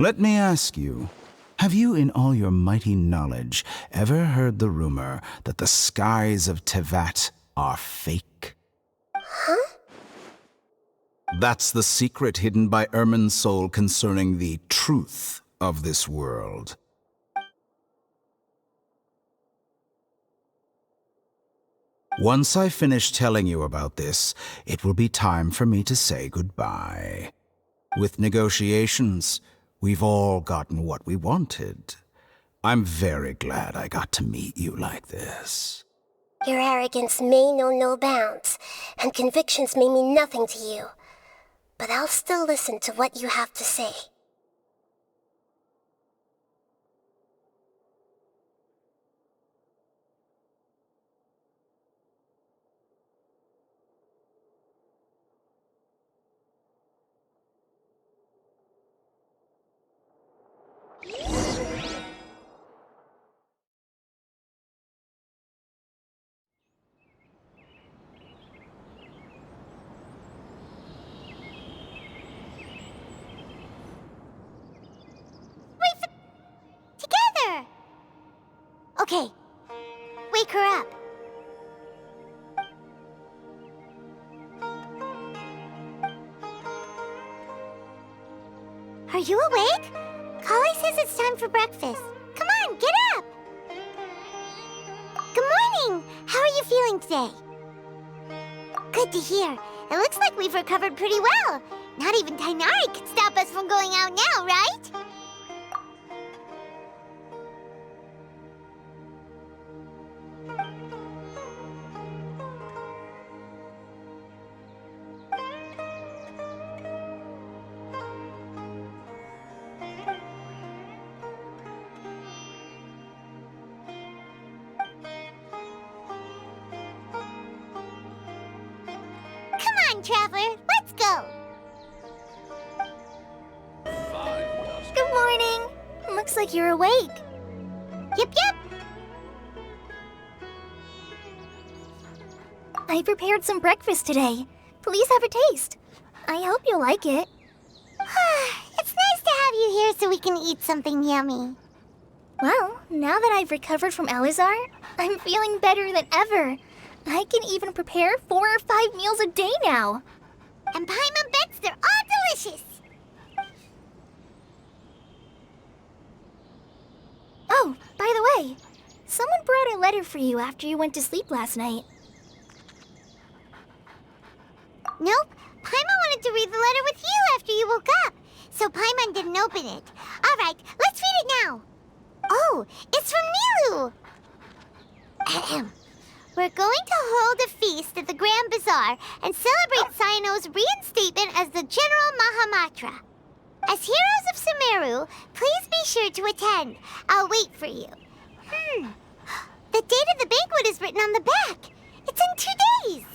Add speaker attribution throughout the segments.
Speaker 1: Let me ask you, have you in all your mighty knowledge ever heard the rumor that the skies of Tevat are fake?
Speaker 2: Huh?
Speaker 1: That's the secret hidden by Irminsul concerning the truth of this world. Once I finish telling you about this, it will be time for me to say goodbye. With negotiations, we've all gotten what we wanted. I'm very glad I got to meet you like this.
Speaker 2: Your arrogance may know no bounds, and convictions may mean nothing to you. But I'll still listen to what you have to say. Together! Okay, wake her up. Are you awake? Collei says it's time for breakfast. Come on, get up! Good morning! How are you feeling today? Good to hear. It looks like we've recovered pretty well. Not even Tighnari can stop us from going out now, right? Traveler, let's go! Good morning! Looks like you're awake. Yep.
Speaker 3: I prepared some breakfast today. Please have a taste. I hope you'll like it.
Speaker 2: It's nice to have you here so we can eat something yummy.
Speaker 3: Well, now that I've recovered from Elazar, I'm feeling better than ever. I can even prepare 4 or 5 meals a day now.
Speaker 2: And Paimon bets they're all delicious.
Speaker 3: Oh, by the way, someone brought a letter for you after you went to sleep last night.
Speaker 2: Nope, Paimon wanted to read the letter with you after you woke up, so Paimon didn't open it. All right, let's read it now. Oh, it's from Nilu. Ahem. We're going to hold a feast at the Grand Bazaar and celebrate Cyno's reinstatement as the General Mahamatra. As heroes of Sumeru, please be sure to attend. I'll wait for you. The date of the banquet is written on the back. It's in 2 days.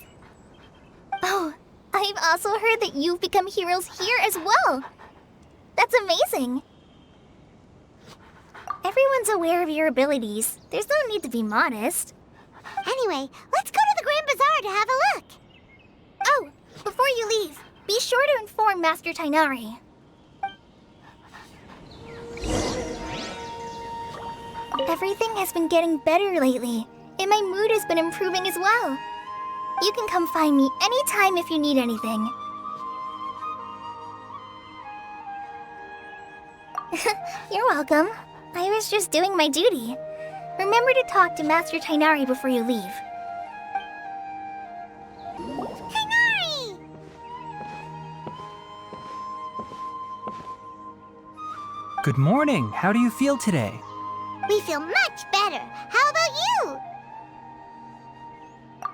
Speaker 3: Oh, I've also heard that you've become heroes here as well. That's amazing. Everyone's aware of your abilities. There's no need to be modest.
Speaker 2: Anyway, let's go to the Grand Bazaar to have a look.
Speaker 3: Oh, before you leave, be sure to inform Master Tighnari. Everything has been getting better lately, and my mood has been improving as well. You can come find me anytime if you need anything. You're welcome. I was just doing my duty. Remember to talk to Master Tighnari before you leave.
Speaker 2: Tighnari!
Speaker 4: Good morning. How do you feel today?
Speaker 2: We feel much better. How about you?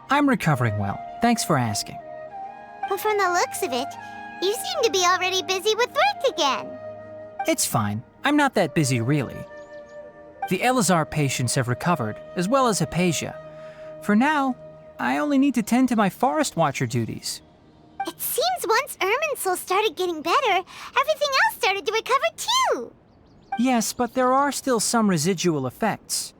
Speaker 4: I'm recovering well. Thanks for asking.
Speaker 2: But from the looks of it, you seem to be already busy with work again.
Speaker 4: It's fine. I'm not that busy, really. The Elazar patients have recovered, as well as Hypatia. For now, I only need to tend to my Forest Watcher duties.
Speaker 2: It seems once Irminsul started getting better, everything else started to recover too.
Speaker 4: Yes, but there are still some residual effects.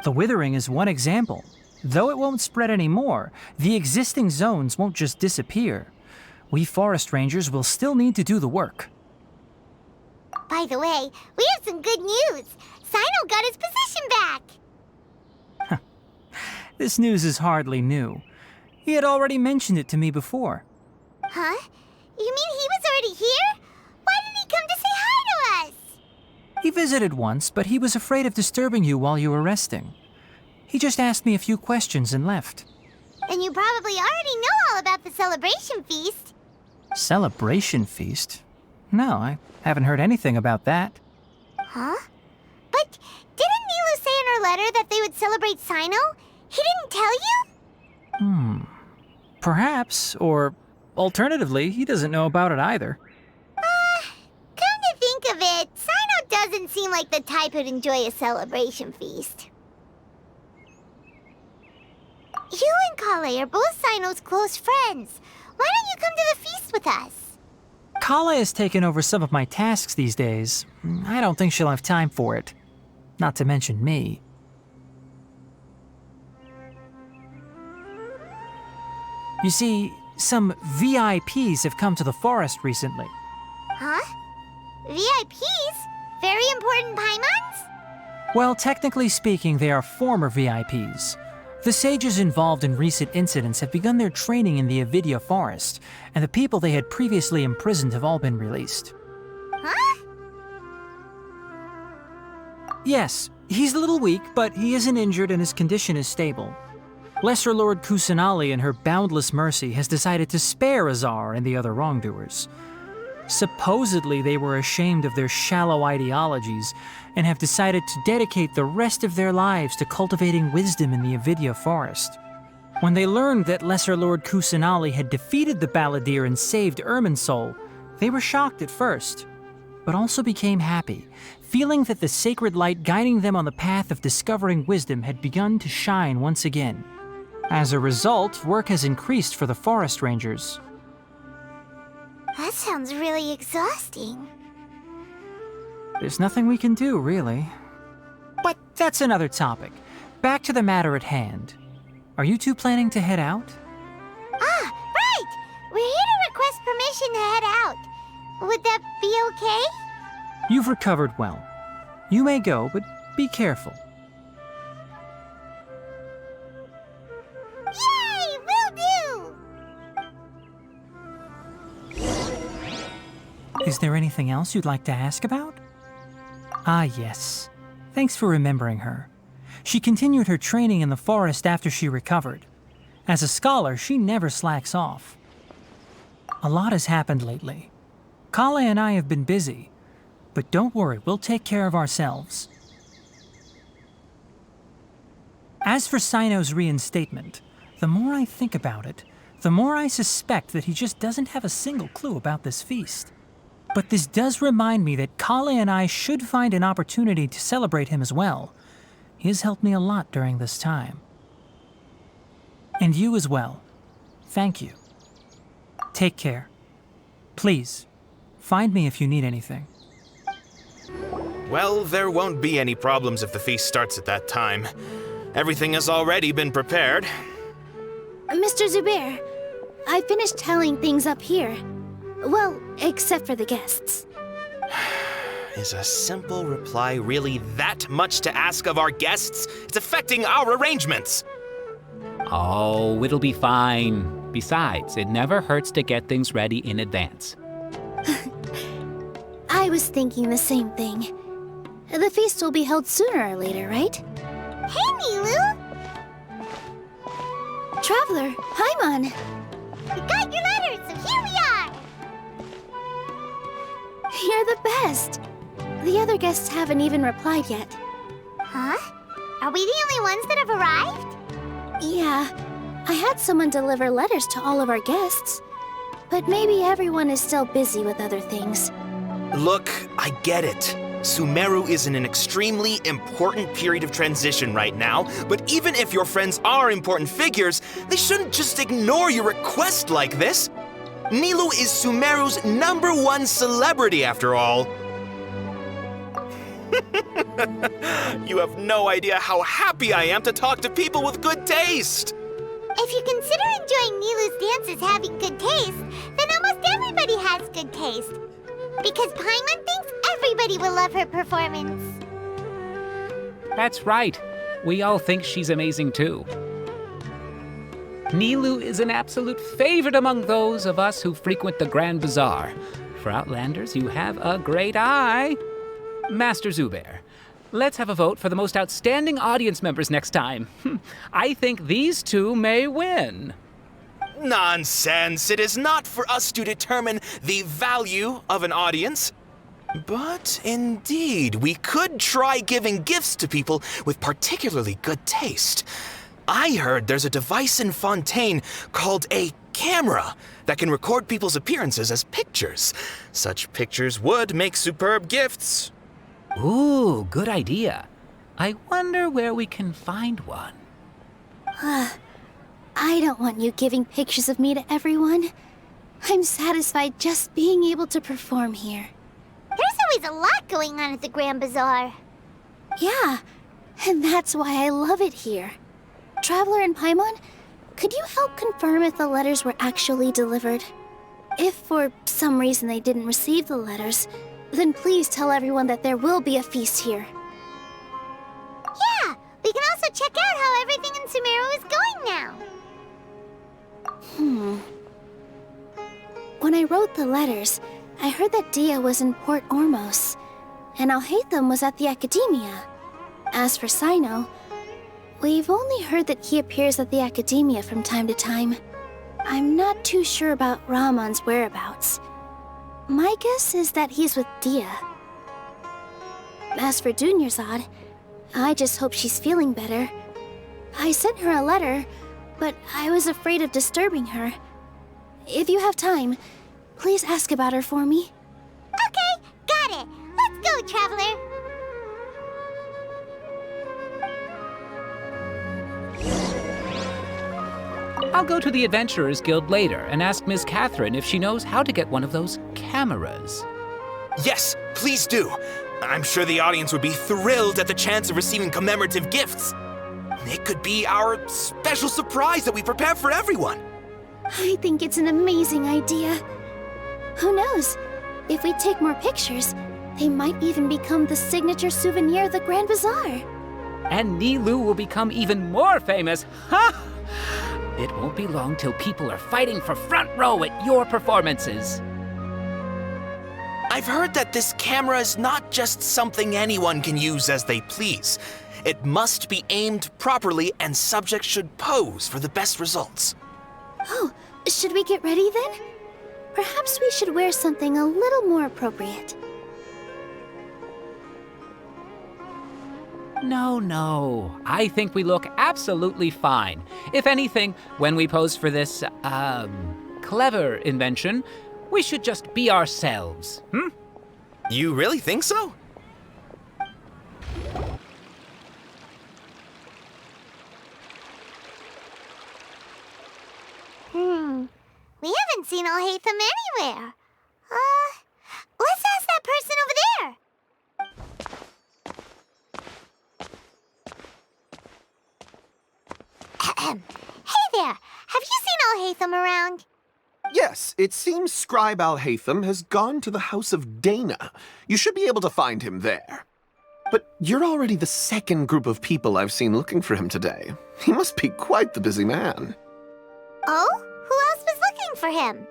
Speaker 4: The withering is one example. Though it won't spread anymore, the existing zones won't just disappear. We forest rangers will still need to do the work.
Speaker 2: By the way, we have some good news. Cyno got his position back.
Speaker 4: This news is hardly new. He had already mentioned it to me before.
Speaker 2: Huh? You mean he was already here? Why didn't he come to say hi to us?
Speaker 4: He visited once, but he was afraid of disturbing you while you were resting. He just asked me a few questions and left.
Speaker 2: Then you probably already know all about the celebration feast.
Speaker 4: Celebration feast? No, I haven't heard anything about that.
Speaker 2: Huh? But didn't Nilou say in her letter that they would celebrate Cyno? He didn't tell you?
Speaker 4: Perhaps, or alternatively, he doesn't know about it either.
Speaker 2: Come to think of it, Cyno doesn't seem like the type who'd enjoy a celebration feast. You and Collei are both Cyno's close friends. Why don't you come to the feast with us?
Speaker 4: Collei has taken over some of my tasks these days. I don't think she'll have time for it. Not to mention me. You see, some VIPs have come to the forest recently.
Speaker 2: Huh? VIPs? Very important Paimons?
Speaker 4: Well, technically speaking, they are former VIPs. The sages involved in recent incidents have begun their training in the Avidya forest, and the people they had previously imprisoned have all been released.
Speaker 2: Huh?
Speaker 4: Yes, he's a little weak, but he isn't injured and his condition is stable. Lesser Lord Kusanali, in her boundless mercy, has decided to spare Azar and the other wrongdoers. Supposedly, they were ashamed of their shallow ideologies and have decided to dedicate the rest of their lives to cultivating wisdom in the Avidya forest. When they learned that Lesser Lord Kusanali had defeated the Balladeer and saved Irminsul, they were shocked at first, but also became happy, feeling that the sacred light guiding them on the path of discovering wisdom had begun to shine once again. As a result, work has increased for the forest rangers.
Speaker 2: That sounds really exhausting.
Speaker 4: There's nothing we can do, really. But that's another topic. Back to the matter at hand. Are you two planning to head out?
Speaker 2: Ah, right! We're here to request permission to head out. Would that be okay?
Speaker 4: You've recovered well. You may go, but be careful.
Speaker 2: Yay! Will do!
Speaker 4: Is there anything else you'd like to ask about? Ah, yes. Thanks for remembering her. She continued her training in the forest after she recovered. As a scholar, she never slacks off. A lot has happened lately. Collei and I have been busy, but don't worry, we'll take care of ourselves. As for Cyno's reinstatement, the more I think about it, the more I suspect that he just doesn't have a single clue about this feast. But this does remind me that Collei and I should find an opportunity to celebrate him as well. He has helped me a lot during this time. And you as well. Thank you. Take care. Please, find me if you need anything.
Speaker 5: Well, there won't be any problems if the feast starts at that time. Everything has already been prepared.
Speaker 6: Mr. Zubair, I finished telling things up here. Well, except for the guests.
Speaker 5: Is a simple reply really that much to ask of our guests? It's affecting our arrangements.
Speaker 7: Oh, it'll be fine. Besides, it never hurts to get things ready in advance.
Speaker 6: I was thinking the same thing. The feast will be held sooner or later, right?
Speaker 2: Hey, Nilou!
Speaker 6: Traveler, Paimon!
Speaker 2: We got your letter, so here we are!
Speaker 6: You're the best! The other guests haven't even replied yet.
Speaker 2: Huh? Are we the only ones that have arrived?
Speaker 6: Yeah, I had someone deliver letters to all of our guests. But maybe everyone is still busy with other things.
Speaker 5: Look, I get it. Sumeru is in an extremely important period of transition right now, but even if your friends are important figures, they shouldn't just ignore your request like this. Nilou is Sumeru's #1 celebrity, after all. You have no idea how happy I am to talk to people with good taste.
Speaker 2: If you consider enjoying Nilou's dances having good taste, then almost everybody has good taste. Because Paimon thinks everyone everybody will love her performance.
Speaker 7: That's right. We all think she's amazing too. Nilou is an absolute favorite among those of us who frequent the Grand Bazaar. For Outlanders, you have a great eye. Master Zubair, let's have a vote for the most outstanding audience members next time. I think these two may win.
Speaker 5: Nonsense! It is not for us to determine the value of an audience. But indeed, we could try giving gifts to people with particularly good taste. I heard there's a device in Fontaine called a camera that can record people's appearances as pictures. Such pictures would make superb gifts.
Speaker 7: Ooh, good idea. I wonder where we can find one.
Speaker 6: I don't want you giving pictures of me to everyone. I'm satisfied just being able to perform here.
Speaker 2: There's always a lot going on at the Grand Bazaar.
Speaker 6: Yeah, and that's why I love it here. Traveler and Paimon, could you help confirm if the letters were actually delivered? If for some reason they didn't receive the letters, then please tell everyone that there will be a feast here.
Speaker 2: Yeah, we can also check out how everything in Sumeru is going now.
Speaker 6: When I wrote the letters, I heard that Dehya was in Port Ormos, and Alhaitham was at the Academia. As for Cyno, we've only heard that he appears at the Academia from time to time. I'm not too sure about Rahman's whereabouts. My guess is that he's with Dehya. As for Dunyarzad, I just hope she's feeling better. I sent her a letter, but I was afraid of disturbing her. If you have time, please ask about her for me.
Speaker 2: Okay, got it. Let's go, Traveler.
Speaker 7: I'll go to the Adventurers Guild later and ask Miss Catherine if she knows how to get one of those cameras.
Speaker 5: Yes, please do. I'm sure the audience would be thrilled at the chance of receiving commemorative gifts. It could be our special surprise that we prepare for everyone.
Speaker 6: I think it's an amazing idea. Who knows? If we take more pictures, they might even become the signature souvenir of the Grand Bazaar.
Speaker 7: And Nilou will become even more famous. Ha! It won't be long till people are fighting for front row at your performances.
Speaker 5: I've heard that this camera is not just something anyone can use as they please. It must be aimed properly and subjects should pose for the best results.
Speaker 6: Oh, should we get ready then? Perhaps we should wear something a little more appropriate.
Speaker 7: No. I think we look absolutely fine. If anything, when we pose for this, clever invention, we should just be ourselves,
Speaker 5: You really think so?
Speaker 2: We haven't seen Alhaitham anywhere. Let's ask that person over there. Hey there, have you seen Alhaitham around?
Speaker 8: Yes, it seems Scribe Alhaitham has gone to the House of Dana. You should be able to find him there. But you're already the second group of people I've seen looking for him today. He must be quite the busy man.
Speaker 2: Oh? Who else was looking for him?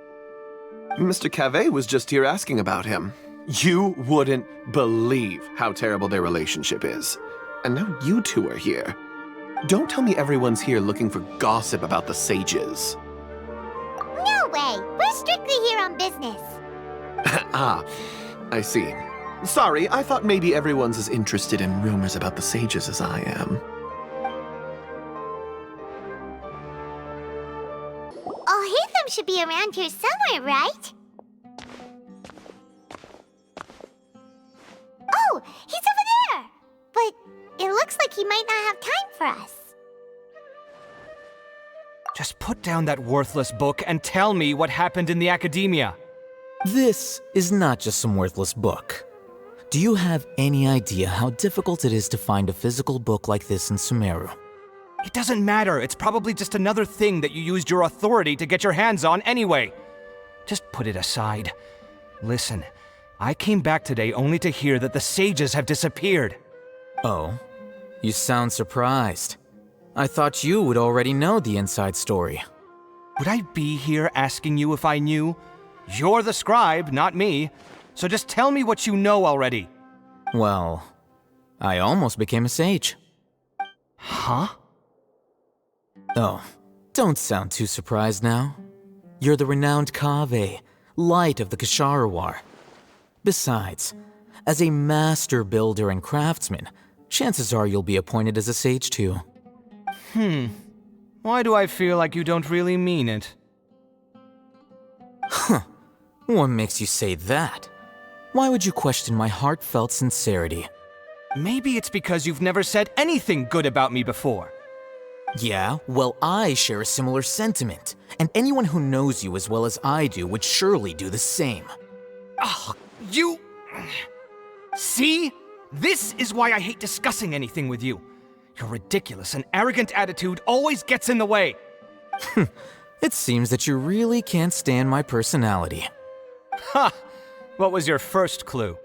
Speaker 8: Mr. Kaveh was just here asking about him. You wouldn't believe how terrible their relationship is. And now you two are here. Don't tell me everyone's here looking for gossip about the sages.
Speaker 2: No way! We're strictly here on business.
Speaker 8: Ah, I see. Sorry, I thought maybe everyone's as interested in rumors about the sages as I am.
Speaker 2: Alhaitham should be around here somewhere, right? Oh, he's over there! But it looks like he might not have time for us.
Speaker 9: Just put down that worthless book and tell me what happened in the Academia.
Speaker 10: This is not just some worthless book. Do you have any idea how difficult it is to find a physical book like this in Sumeru?
Speaker 9: It doesn't matter. It's probably just another thing that you used your authority to get your hands on anyway. Just put it aside. Listen, I came back today only to hear that the sages have disappeared.
Speaker 10: Oh, you sound surprised. I thought you would already know the inside story.
Speaker 9: Would I be here asking you if I knew? You're the scribe, not me. So just tell me what you know already.
Speaker 10: Well, I almost became a sage.
Speaker 9: Huh?
Speaker 10: Oh, don't sound too surprised now. You're the renowned Kaveh, light of the Ksharawar. Besides, as a master builder and craftsman, chances are you'll be appointed as a sage too.
Speaker 9: Why do I feel like you don't really mean it?
Speaker 10: Huh. What makes you say that? Why would you question my heartfelt sincerity?
Speaker 9: Maybe it's because you've never said anything good about me before.
Speaker 10: Yeah, well, I share a similar sentiment, and anyone who knows you as well as I do would surely do the same.
Speaker 9: Ugh, you... See? This is why I hate discussing anything with you. Your ridiculous and arrogant attitude always gets in the way.
Speaker 10: It seems that you really can't stand my personality.
Speaker 9: Ha! What was your first clue?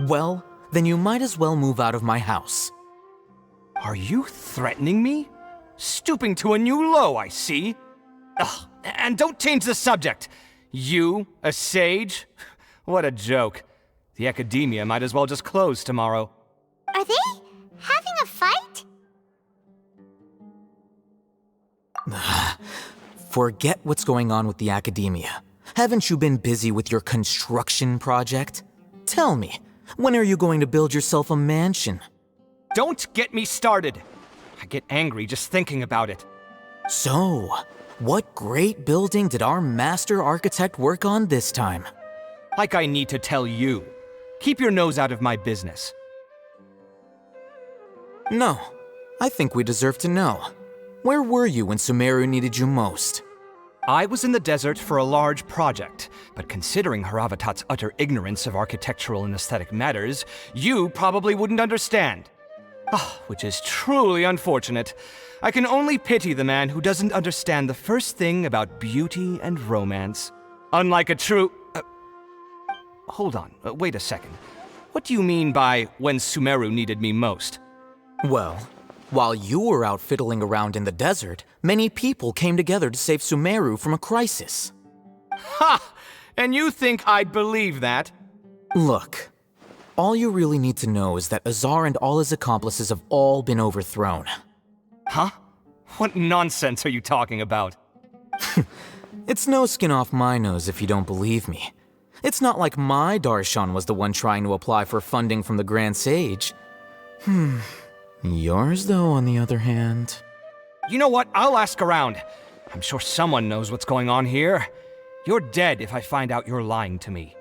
Speaker 10: Well, then you might as well move out of my house.
Speaker 9: Are you threatening me? Stooping to a new low, I see. Ugh, and don't change the subject. You, a sage? What a joke. The academia might as well just close tomorrow.
Speaker 2: Are they having a fight?
Speaker 10: Forget what's going on with the academia. Haven't you been busy with your construction project? Tell me, when are you going to build yourself a mansion?
Speaker 9: Don't get me started. I get angry just thinking about it.
Speaker 10: So, what great building did our master architect work on this time?
Speaker 9: Like I need to tell you. Keep your nose out of my business.
Speaker 10: No, I think we deserve to know. Where were you when Sumeru needed you most?
Speaker 9: I was in the desert for a large project, but considering Haravatat's utter ignorance of architectural and aesthetic matters, you probably wouldn't understand. Which is truly unfortunate. I can only pity the man who doesn't understand the first thing about beauty and romance. Unlike a true... Hold on, wait a second. What do you mean by when Sumeru needed me most?
Speaker 10: Well, while you were out fiddling around in the desert, many people came together to save Sumeru from a crisis.
Speaker 9: Ha! And you think I'd believe that?
Speaker 10: Look, all you really need to know is that Azar and all his accomplices have all been overthrown.
Speaker 9: Huh? What nonsense are you talking about?
Speaker 10: It's no skin off my nose if you don't believe me. It's not like my Darshan was the one trying to apply for funding from the Grand Sage. Yours, though, on the other hand...
Speaker 9: You know what? I'll ask around. I'm sure someone knows what's going on here. You're dead if I find out you're lying to me.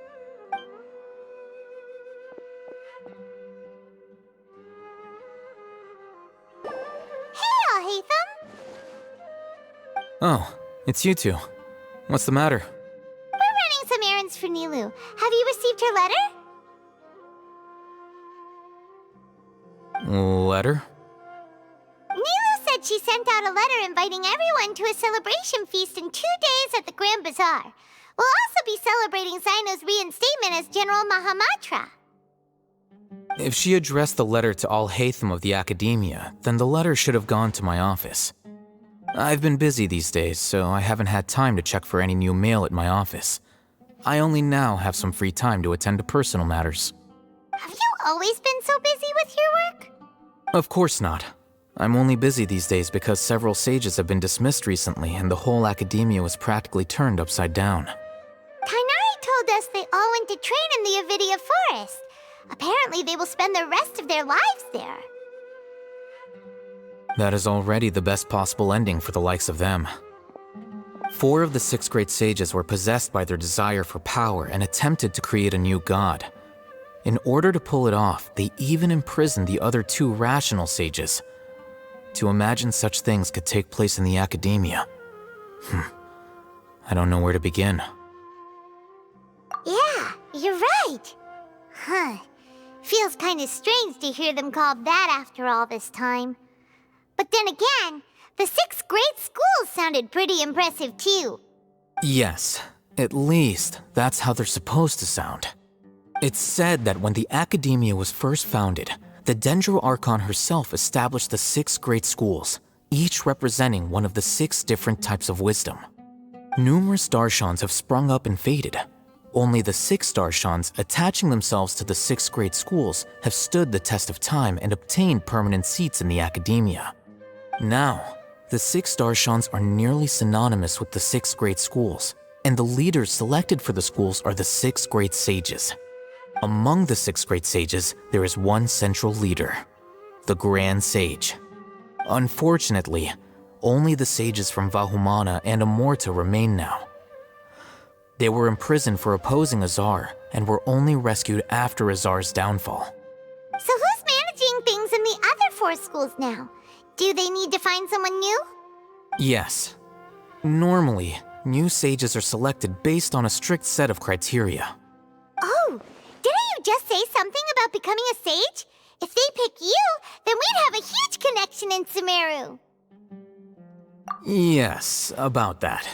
Speaker 2: Hey, Alhaitham!
Speaker 10: Oh, it's you two. What's the matter?
Speaker 2: We're running some errands for Nilou. Have you received her letter?
Speaker 10: Letter?
Speaker 2: Nilou said she sent out a letter inviting everyone to a celebration feast in 2 days at the Grand Bazaar. We'll also be celebrating Cyno's reinstatement as General Mahamatra.
Speaker 10: If she addressed the letter to Alhaitham of the Academia, then the letter should have gone to my office. I've been busy these days, so I haven't had time to check for any new mail at my office. I only now have some free time to attend to personal matters.
Speaker 2: Have you always been so busy with your work?
Speaker 10: Of course not. I'm only busy these days because several sages have been dismissed recently and the whole academia was practically turned upside down.
Speaker 2: Tighnari told us they all went to train in the Avidia Forest. Apparently they will spend the rest of their lives there.
Speaker 10: That is already the best possible ending for the likes of them. 4 of the 6 great sages were possessed by their desire for power and attempted to create a new god. In order to pull it off, they even imprisoned the other 2 rational sages. To imagine such things could take place in the academia. I don't know where to begin.
Speaker 2: Yeah, you're right. Feels kinda strange to hear them called that after all this time. But then again, the 6 great schools sounded pretty impressive too.
Speaker 10: Yes, At least, that's how they're supposed to sound. It's said that when the Academia was first founded, the Dendro Archon herself established the 6 great schools, each representing one of the 6 different types of wisdom. Numerous Darshans have sprung up and faded. Only the 6 Darshans attaching themselves to the 6 great schools have stood the test of time and obtained permanent seats in the Academia. Now, the 6 Darshans are nearly synonymous with the 6 great schools, and the leaders selected for the schools are the 6 great sages. Among the 6 great sages, there is one central leader, the Grand Sage. Unfortunately, only the sages from Vahumana and Amorta remain now. They were imprisoned for opposing Azar and were only rescued after Azar's downfall.
Speaker 2: So who's managing things in the other 4 schools now? Do they need to find someone new?
Speaker 10: Yes. Normally, new sages are selected based on a strict set of criteria.
Speaker 2: Oh, didn't you just say something about becoming a sage? If they pick you, then we'd have a huge connection in Sumeru.
Speaker 10: Yes, about that.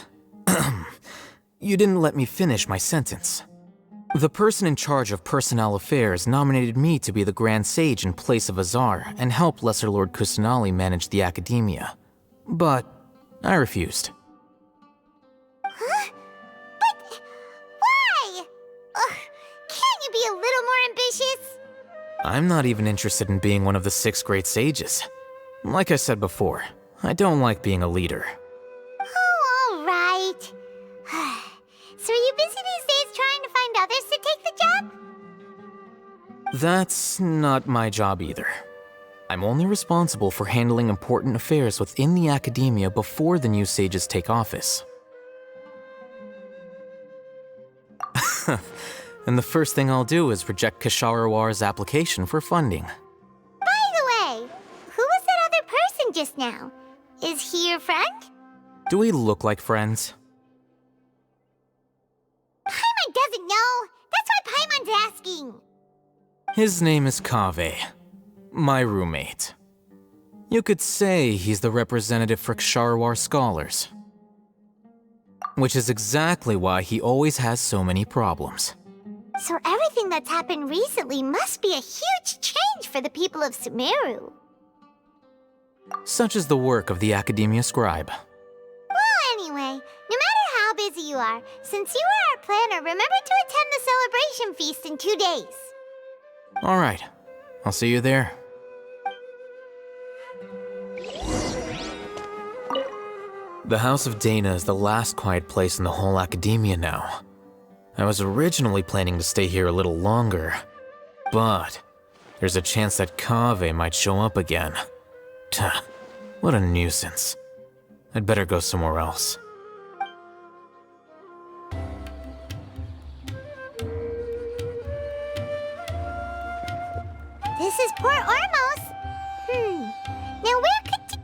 Speaker 10: You didn't let me finish my sentence. The person in charge of personnel affairs nominated me to be the Grand Sage in place of Azar and help Lesser Lord Kusanali manage the Academia. But I refused.
Speaker 2: Huh? But why? Can't you be a little more ambitious?
Speaker 10: I'm not even interested in being one of the 6 great sages. Like I said before, I don't like being a leader.
Speaker 2: Oh, all right. So are you busy these days trying to find others to take the job?
Speaker 10: That's not my job either. I'm only responsible for handling important affairs within the Academia before the new sages take office. And the first thing I'll do is reject Kasharawar's application for funding.
Speaker 2: By the way, who was that other person just now? Is he your friend?
Speaker 10: Do we look like friends?
Speaker 2: Paimon doesn't know. That's why Paimon's asking.
Speaker 10: His name is Kaveh, my roommate. You could say he's the representative for Ksharawar scholars. Which is exactly why he always has so many problems.
Speaker 2: So everything that's happened recently must be a huge change for the people of Sumeru.
Speaker 10: Such is the work of the Academia Scribe.
Speaker 2: Well, anyway, no matter how busy you are, since you are our planner, remember to attend the celebration feast in 2 days.
Speaker 10: Alright, I'll see you there. The House of Dana is the last quiet place in the whole Academia now. I was originally planning to stay here a little longer, but there's a chance that Kaveh might show up again. Tuh, what a nuisance. I'd better go somewhere else.
Speaker 2: This is Port Ormos. Now where could...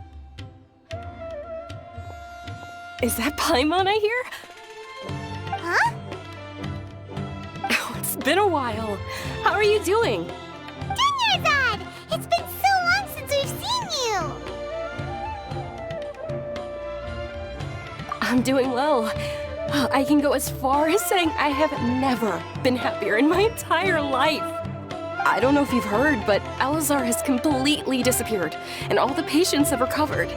Speaker 11: Is that Paimon I hear?
Speaker 2: Huh?
Speaker 11: Oh, it's been a while. How are you doing?
Speaker 2: Dunyarzad! It's been so long since we've seen you!
Speaker 11: I'm doing well. I can go as far as saying I have never been happier in my entire life. I don't know if you've heard, but Elazar has completely disappeared, and all the patients have recovered.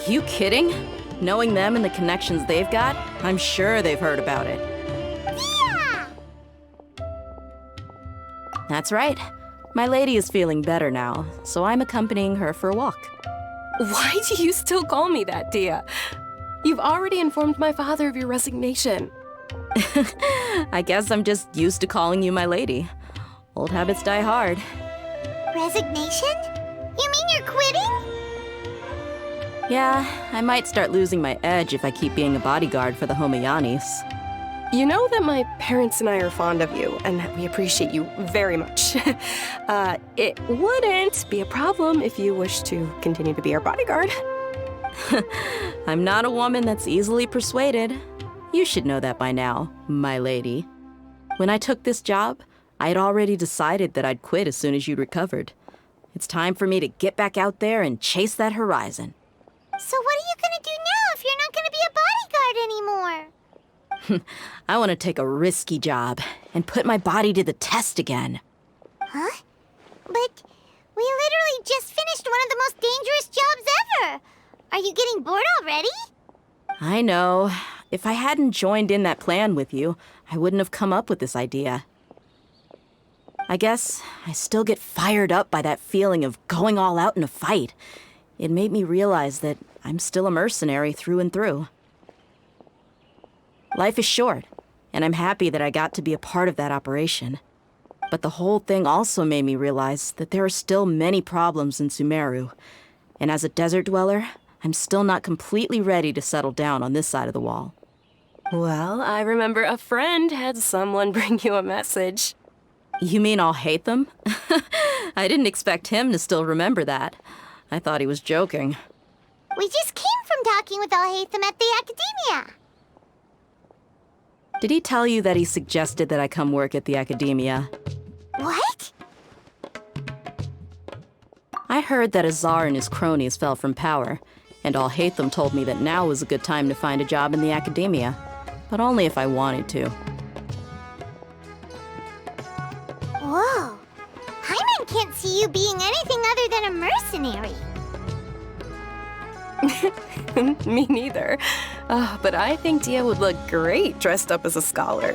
Speaker 12: You kidding? Knowing them and the connections they've got, I'm sure they've heard about it.
Speaker 2: Yeah!
Speaker 12: That's right. My lady is feeling better now, so I'm accompanying her for a walk.
Speaker 11: Why do you still call me that, Dehya? You've already informed my father of your resignation.
Speaker 12: I guess I'm just used to calling you my lady. Old habits die hard.
Speaker 2: Resignation? You mean you're quitting?
Speaker 12: Yeah, I might start losing my edge if I keep being a bodyguard for the Homayanis.
Speaker 11: You know that my parents and I are fond of you, and that we appreciate you very much. It wouldn't be a problem if you wish to continue to be our bodyguard.
Speaker 12: I'm not a woman that's easily persuaded. You should know that by now, my lady. When I took this job, I had already decided that I'd quit as soon as you'd recovered. It's time for me to get back out there and chase that horizon.
Speaker 2: So what are you gonna do now if you're not gonna be a bodyguard anymore?
Speaker 12: I want to take a risky job and put my body to the test again.
Speaker 2: Huh? But we literally just finished one of the most dangerous jobs ever! Are you getting bored already?
Speaker 12: I know. If I hadn't joined in that plan with you, I wouldn't have come up with this idea. I guess I still get fired up by that feeling of going all out in a fight. It made me realize that I'm still a mercenary through and through. Life is short, and I'm happy that I got to be a part of that operation. But the whole thing also made me realize that there are still many problems in Sumeru. And as a desert dweller, I'm still not completely ready to settle down on this side of the wall.
Speaker 11: Well, I remember a friend had someone bring you a message.
Speaker 12: You mean Alhaitham? I didn't expect him to still remember that. I thought he was joking.
Speaker 2: We just came from talking with Alhaitham at the Academia.
Speaker 12: Did he tell you that he suggested that I come work at the Academia?
Speaker 2: What?
Speaker 12: I heard that Azar and his cronies fell from power, and Alhaitham told me that now was a good time to find a job in the Academia, but only if I wanted to.
Speaker 2: Whoa. Paimon can't see you being anything other than a mercenary.
Speaker 11: Me neither. But I think Dehya would look great dressed up as a scholar.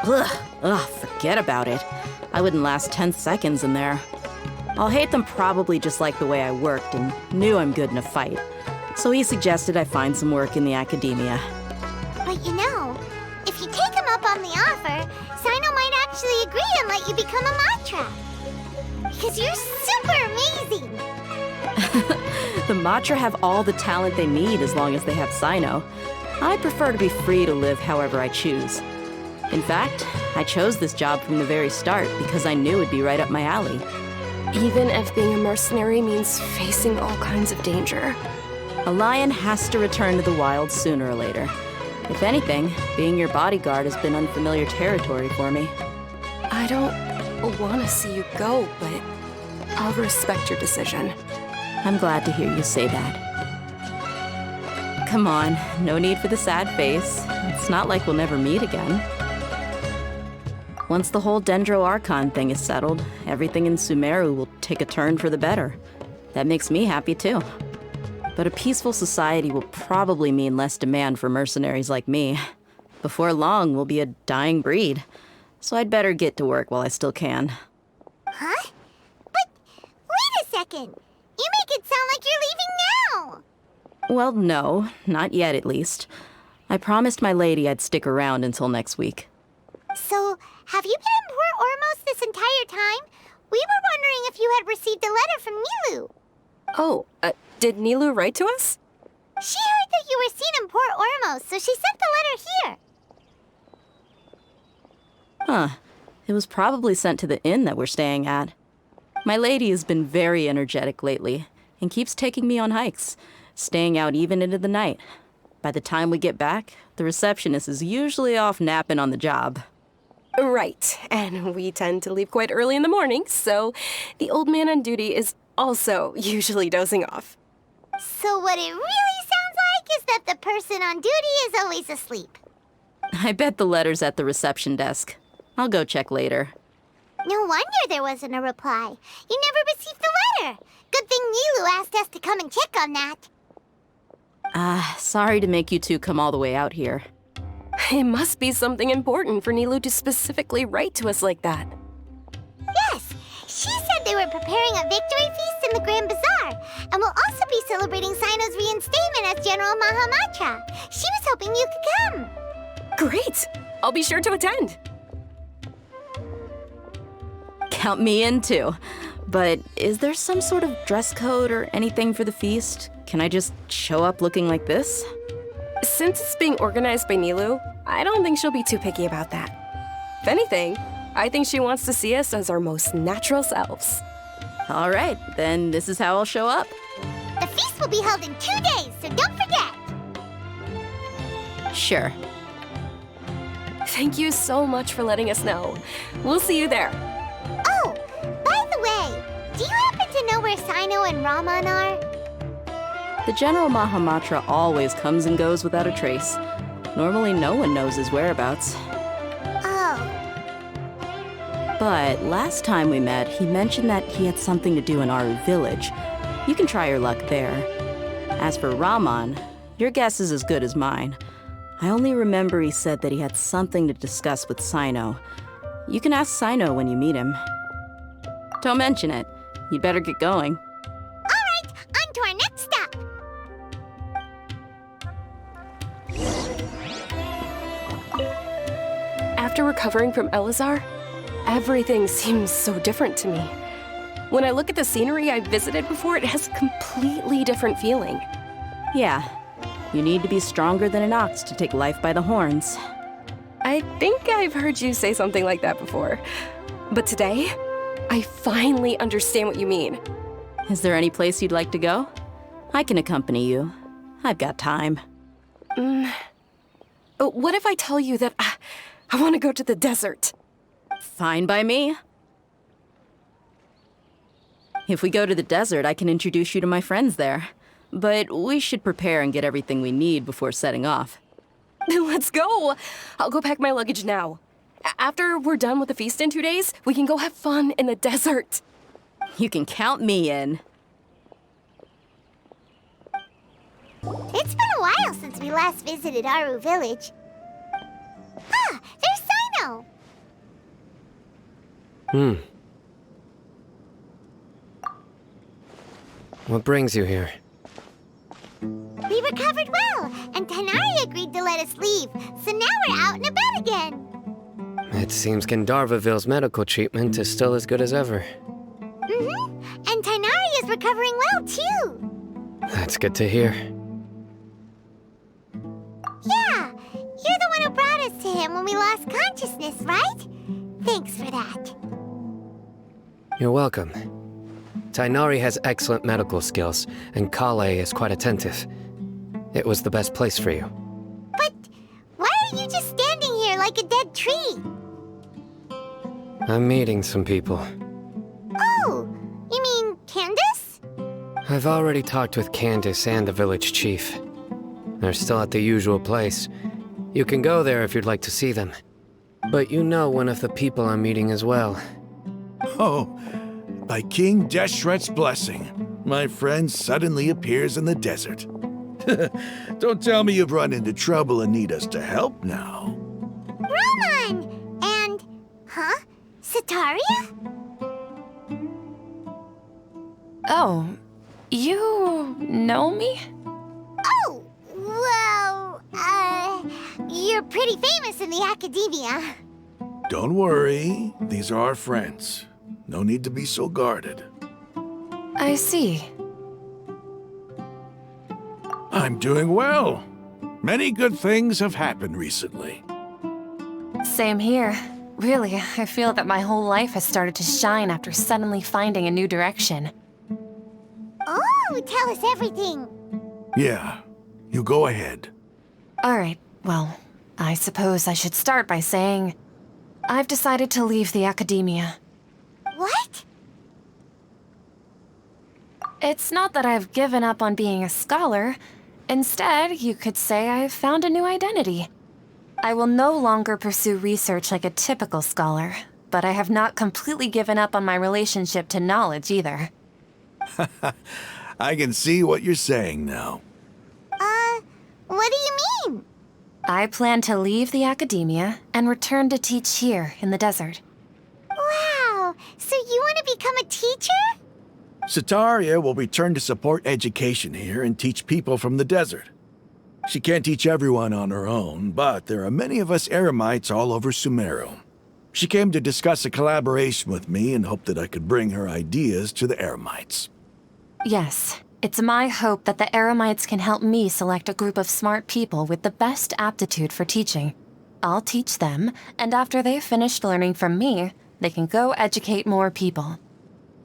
Speaker 12: Ugh, forget about it. I wouldn't last 10 seconds in there. Alhaitham probably just liked the way I worked and knew I'm good in a fight. So he suggested I find some work in the Academia.
Speaker 2: But you know, if you take him up on the offer, Cyno might actually agree and let you become a Matra. Because you're super amazing!
Speaker 12: The Matra have all the talent they need as long as they have Cyno. I prefer to be free to live however I choose. In fact, I chose this job from the very start because I knew it'd be right up my alley.
Speaker 11: Even if being a mercenary means facing all kinds of danger.
Speaker 12: A lion has to return to the wild sooner or later. If anything, being your bodyguard has been unfamiliar territory for me.
Speaker 11: I don't want to see you go, but I'll respect your decision.
Speaker 12: I'm glad to hear you say that. Come on, no need for the sad face. It's not like we'll never meet again. Once the whole Dendro Archon thing is settled, everything in Sumeru will take a turn for the better. That makes me happy too. But a peaceful society will probably mean less demand for mercenaries like me. Before long, we'll be a dying breed. So I'd better get to work while I still can.
Speaker 2: Huh? But wait a second! You make it sound like you're leaving now!
Speaker 12: Well, no, not yet at least. I promised my lady I'd stick around until next week.
Speaker 2: So, have you been in Port Ormos this entire time? We were wondering if you had received a letter from Nilou.
Speaker 11: Oh, did Nilou write to us?
Speaker 2: She heard that you were seen in Port Ormos, so she sent the letter here.
Speaker 12: Huh. It was probably sent to the inn that we're staying at. My lady has been very energetic lately and keeps taking me on hikes, staying out even into the night. By the time we get back, the receptionist is usually off napping on the job.
Speaker 11: Right, and we tend to leave quite early in the morning, so the old man on duty is also usually dozing off.
Speaker 2: So what it really sounds like is that the person on duty is always asleep.
Speaker 12: I bet the letter's at the reception desk. I'll go check later.
Speaker 2: No wonder there wasn't a reply. You never received the letter. Good thing Nilou asked us to come and check on that.
Speaker 12: Sorry to make you two come all the way out here.
Speaker 11: It must be something important for Nilou to specifically write to us like that.
Speaker 2: Yes, she said they were preparing a victory feast in the Grand Bazaar, and will also be celebrating Cyno's reinstatement as General Mahamatra. She was hoping you could come.
Speaker 11: Great! I'll be sure to attend.
Speaker 12: Count me in too. But is there some sort of dress code or anything for the feast? Can I just show up looking like this?
Speaker 11: Since it's being organized by Nilou, I don't think she'll be too picky about that. If anything, I think she wants to see us as our most natural selves.
Speaker 12: All right, then this is how I'll show up.
Speaker 2: The feast will be held in 2 days, so don't forget.
Speaker 12: Sure.
Speaker 11: Thank you so much for letting us know. We'll see you there.
Speaker 2: Oh, by the way, do you happen to know where Cyno and Rahman are?
Speaker 12: The General Mahamatra always comes and goes without a trace. Normally no one knows his whereabouts.
Speaker 2: Oh.
Speaker 12: But last time we met, he mentioned that he had something to do in Aru village. You can try your luck there. As for Rahman, your guess is as good as mine. I only remember he said that he had something to discuss with Cyno. You can ask Cyno when you meet him. Don't mention it. You'd better get going.
Speaker 2: All right, on to our next stop.
Speaker 11: After recovering from Elazar, everything seems so different to me. When I look at the scenery I visited before, it has a completely different feeling.
Speaker 12: Yeah, you need to be stronger than an ox to take life by the horns.
Speaker 11: I think I've heard you say something like that before. But today, I finally understand what you mean.
Speaker 12: Is there any place you'd like to go? I can accompany you. I've got time.
Speaker 11: What if I tell you that I want to go to the desert?
Speaker 12: Fine by me. If we go to the desert, I can introduce you to my friends there. But we should prepare and get everything we need before setting off.
Speaker 11: Let's go! I'll go pack my luggage now. After we're done with the feast in 2 days, we can go have fun in the desert.
Speaker 12: You can count me in.
Speaker 2: It's been a while since we last visited Aru village. Ah, there's Cyno!
Speaker 13: What brings you here?
Speaker 2: We recovered well, and Tighnari agreed to let us leave, so now we're out and about again.
Speaker 13: It seems Gandharvaville's medical treatment is still as good as ever.
Speaker 2: And Tighnari is recovering well, too.
Speaker 13: That's good to hear.
Speaker 2: Yeah, you're the one who brought us to him when we lost consciousness, right? Thanks for that.
Speaker 13: You're welcome. Tighnari has excellent medical skills, and Collei is quite attentive. It was the best place for you.
Speaker 2: But why are you just standing here like a dead tree?
Speaker 13: I'm meeting some people.
Speaker 2: Oh, you mean Candace?
Speaker 13: I've already talked with Candace and the village chief. They're still at the usual place. You can go there if you'd like to see them. But you know one of the people I'm meeting as well.
Speaker 14: Oh, by King Deshret's blessing, my friend suddenly appears in the desert. Don't tell me you've run into trouble and need us to help now.
Speaker 2: Rahman! And... huh? Setaria?
Speaker 11: Oh, you know me?
Speaker 2: Oh, well, you're pretty famous in the academia.
Speaker 14: Don't worry, these are our friends. No need to be so guarded.
Speaker 11: I see.
Speaker 14: I'm doing well. Many good things have happened recently.
Speaker 11: Same here. Really, I feel that my whole life has started to shine after suddenly finding a new direction.
Speaker 2: Oh, tell us everything.
Speaker 14: Yeah, you go ahead.
Speaker 11: All right, well, I suppose I should start by saying I've decided to leave the academia.
Speaker 2: What?
Speaker 11: It's not that I've given up on being a scholar. Instead, you could say I've found a new identity. I will no longer pursue research like a typical scholar, but I have not completely given up on my relationship to knowledge either.
Speaker 14: I can see what you're saying now.
Speaker 2: What do you mean?
Speaker 11: I plan to leave the academia and return to teach here in the desert.
Speaker 2: Wow, so you want to become a teacher?
Speaker 14: Setaria will return to support education here and teach people from the desert. She can't teach everyone on her own, but there are many of us Eremites all over Sumeru. She came to discuss a collaboration with me and hoped that I could bring her ideas to the Eremites.
Speaker 11: Yes, it's my hope that the Eremites can help me select a group of smart people with the best aptitude for teaching. I'll teach them, and after they've finished learning from me, they can go educate more people.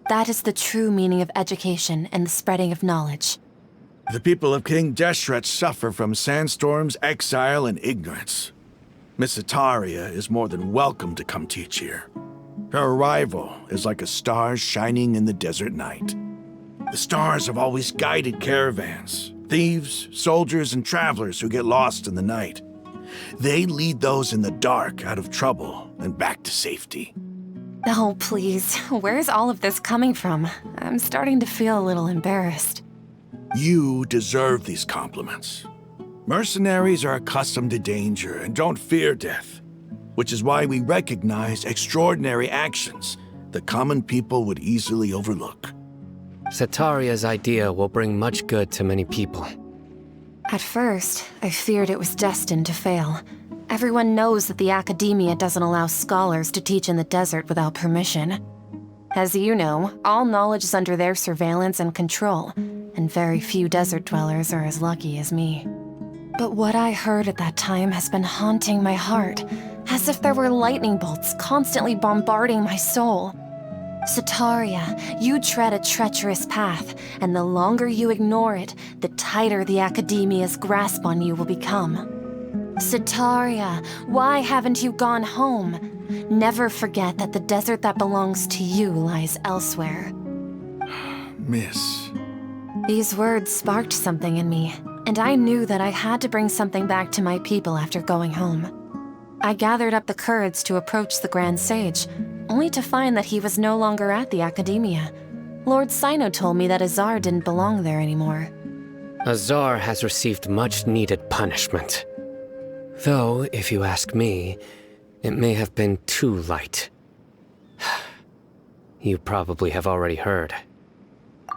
Speaker 11: That is the true meaning of education and the spreading of knowledge.
Speaker 14: The people of King Deshret suffer from sandstorms, exile, and ignorance. Miss Setaria is more than welcome to come teach here. Her arrival is like a star shining in the desert night. The stars have always guided caravans, thieves, soldiers, and travelers who get lost in the night. They lead those in the dark out of trouble and back to safety.
Speaker 11: Oh, please. Where's all of this coming from? I'm starting to feel a little embarrassed.
Speaker 14: You deserve these compliments. Mercenaries are accustomed to danger and don't fear death, which is why we recognize extraordinary actions that common people would easily overlook.
Speaker 13: Setaria's idea will bring much good to many people.
Speaker 11: At first, I feared it was destined to fail. Everyone knows that the Academia doesn't allow scholars to teach in the desert without permission. As you know, all knowledge is under their surveillance and control, and very few desert dwellers are as lucky as me. But what I heard at that time has been haunting my heart, as if there were lightning bolts constantly bombarding my soul. Setaria, you tread a treacherous path, and the longer you ignore it, the tighter the Academia's grasp on you will become. Setaria, why haven't you gone home? Never forget that the desert that belongs to you lies elsewhere.
Speaker 14: Miss.
Speaker 11: These words sparked something in me, and I knew that I had to bring something back to my people after going home. I gathered up the courage to approach the Grand Sage, only to find that he was no longer at the Academia. Lord Cyno told me that Azar didn't belong there anymore.
Speaker 13: Azar has received much-needed punishment. Though, if you ask me, it may have been too light. You probably have already heard.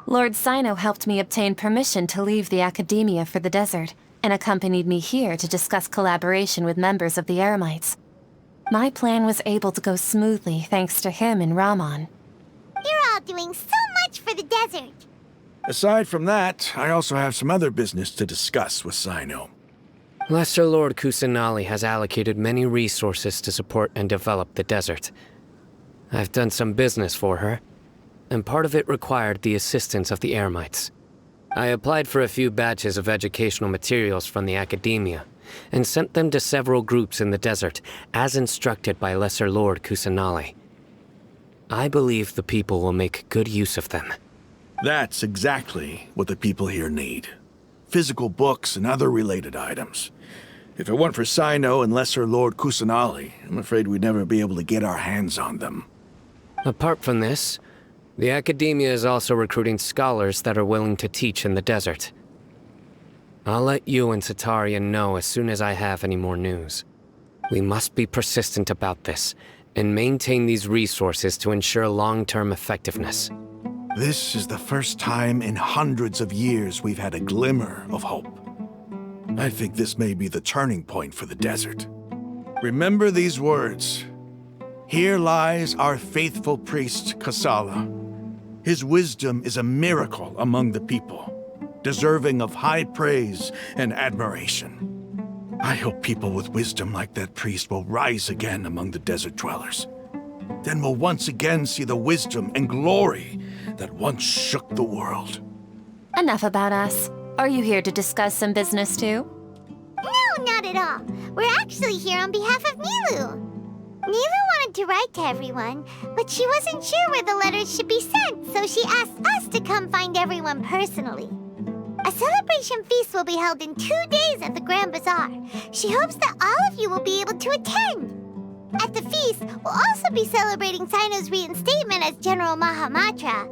Speaker 11: Lord Cyno helped me obtain permission to leave the Academia for the desert, and accompanied me here to discuss collaboration with members of the Eremites. My plan was able to go smoothly thanks to him and Rahman.
Speaker 2: You're all doing so much for the desert.
Speaker 14: Aside from that, I also have some other business to discuss with Cyno.
Speaker 13: Lesser Lord Kusanali has allocated many resources to support and develop the desert. I've done some business for her, and part of it required the assistance of the Eremites. I applied for a few batches of educational materials from the Academia, and sent them to several groups in the desert, as instructed by Lesser Lord Kusanali. I believe the people will make good use of them.
Speaker 14: That's exactly what the people here need. Physical books and other related items. If it weren't for Cyno and Lesser Lord Kusanali, I'm afraid we'd never be able to get our hands on them.
Speaker 13: Apart from this, the Academia is also recruiting scholars that are willing to teach in the desert. I'll let you and Setaria know as soon as I have any more news. We must be persistent about this, and maintain these resources to ensure long-term effectiveness.
Speaker 14: This is the first time in hundreds of years we've had a glimmer of hope. I think this may be the turning point for the desert. Remember these words. Here lies our faithful priest, Kasala. His wisdom is a miracle among the people, deserving of high praise and admiration. I hope people with wisdom like that priest will rise again among the desert dwellers. Then we'll once again see the wisdom and glory that once shook the world.
Speaker 11: Enough about us. Are you here to discuss some business too?
Speaker 2: No, not at all. We're actually here on behalf of Nilou. Nilou wanted to write to everyone, but she wasn't sure where the letters should be sent, so she asked us to come find everyone personally. A celebration feast will be held in 2 days at the Grand Bazaar. She hopes that all of you will be able to attend. At the feast, we'll also be celebrating Cyno's reinstatement as General Mahamatra.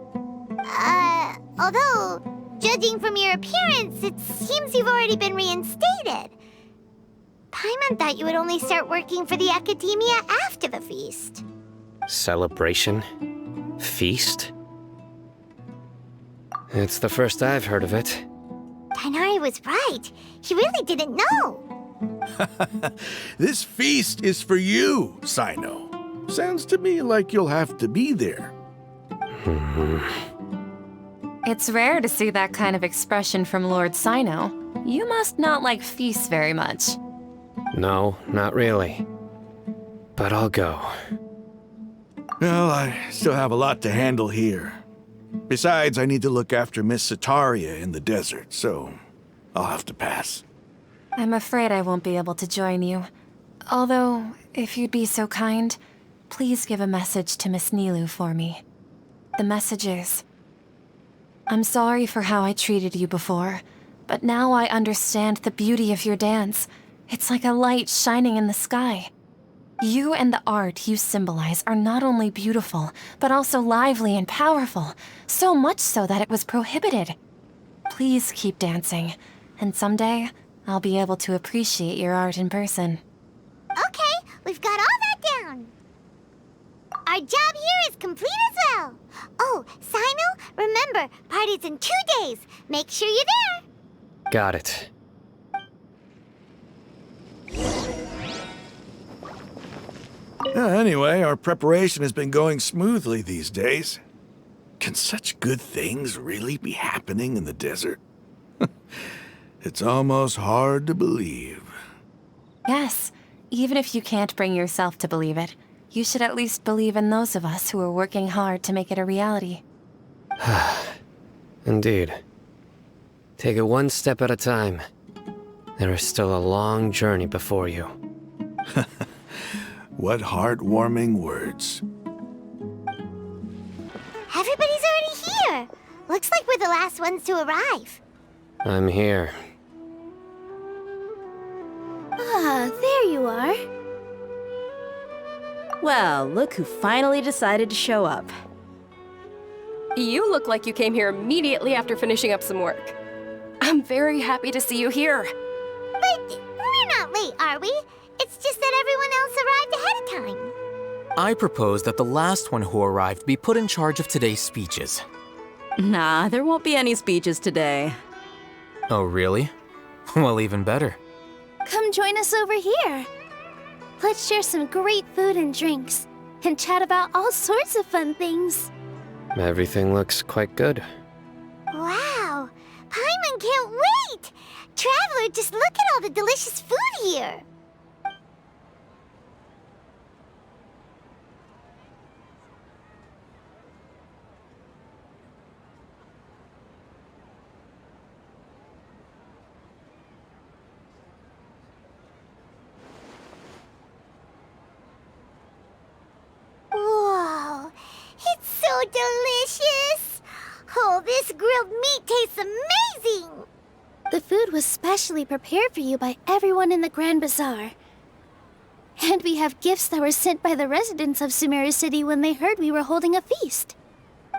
Speaker 2: Although, judging from your appearance, it seems you've already been reinstated. Paimon thought you would only start working for the Academia after the feast.
Speaker 13: Celebration? Feast? It's the first I've heard of it.
Speaker 2: Tighnari was right. He really didn't know.
Speaker 14: This feast is for you, Cyno. Sounds to me like you'll have to be there.
Speaker 11: It's rare to see that kind of expression from Lord Cyno. You must not like feasts very much.
Speaker 13: No, not really. But I'll go.
Speaker 14: Well, I still have a lot to handle here. Besides, I need to look after Miss Setaria in the desert, so I'll have to pass.
Speaker 11: I'm afraid I won't be able to join you. Although, if you'd be so kind, please give a message to Miss Nilou for me. The message is, I'm sorry for how I treated you before, but now I understand the beauty of your dance. It's like a light shining in the sky. You and the art you symbolize are not only beautiful, but also lively and powerful, so much so that it was prohibited. Please keep dancing, and someday I'll be able to appreciate your art in person.
Speaker 2: Okay, we've got all that down. Our job here is complete as well. Oh, Cyno, remember, party's in 2 days. Make sure you're there.
Speaker 13: Got it.
Speaker 14: Anyway, our preparation has been going smoothly these days. Can such good things really be happening in the desert? It's almost hard to believe.
Speaker 11: Yes, even if you can't bring yourself to believe it, you should at least believe in those of us who are working hard to make it a reality.
Speaker 13: Indeed. Take it one step at a time. There is still a long journey before you.
Speaker 14: What heartwarming words.
Speaker 2: Everybody's already here. Looks like we're the last ones to arrive.
Speaker 13: I'm here.
Speaker 6: Ah, there you are.
Speaker 12: Well, look who finally decided to show up.
Speaker 11: You look like you came here immediately after finishing up some work. I'm very happy to see you here.
Speaker 2: But we're not late, are we? It's just that everyone else arrived ahead of time.
Speaker 10: I propose that the last one who arrived be put in charge of today's speeches.
Speaker 12: Nah, there won't be any speeches today.
Speaker 10: Oh, really? Well, even better.
Speaker 6: Come join us over here. Let's share some great food and drinks, and chat about all sorts of fun things.
Speaker 13: Everything looks quite good.
Speaker 2: Wow, Paimon can't wait! Traveler, just look at all the delicious food here. Whoa, it's so delicious! Oh, this grilled meat tastes amazing!
Speaker 6: The food was specially prepared for you by everyone in the Grand Bazaar. And we have gifts that were sent by the residents of Sumeru City when they heard we were holding a feast.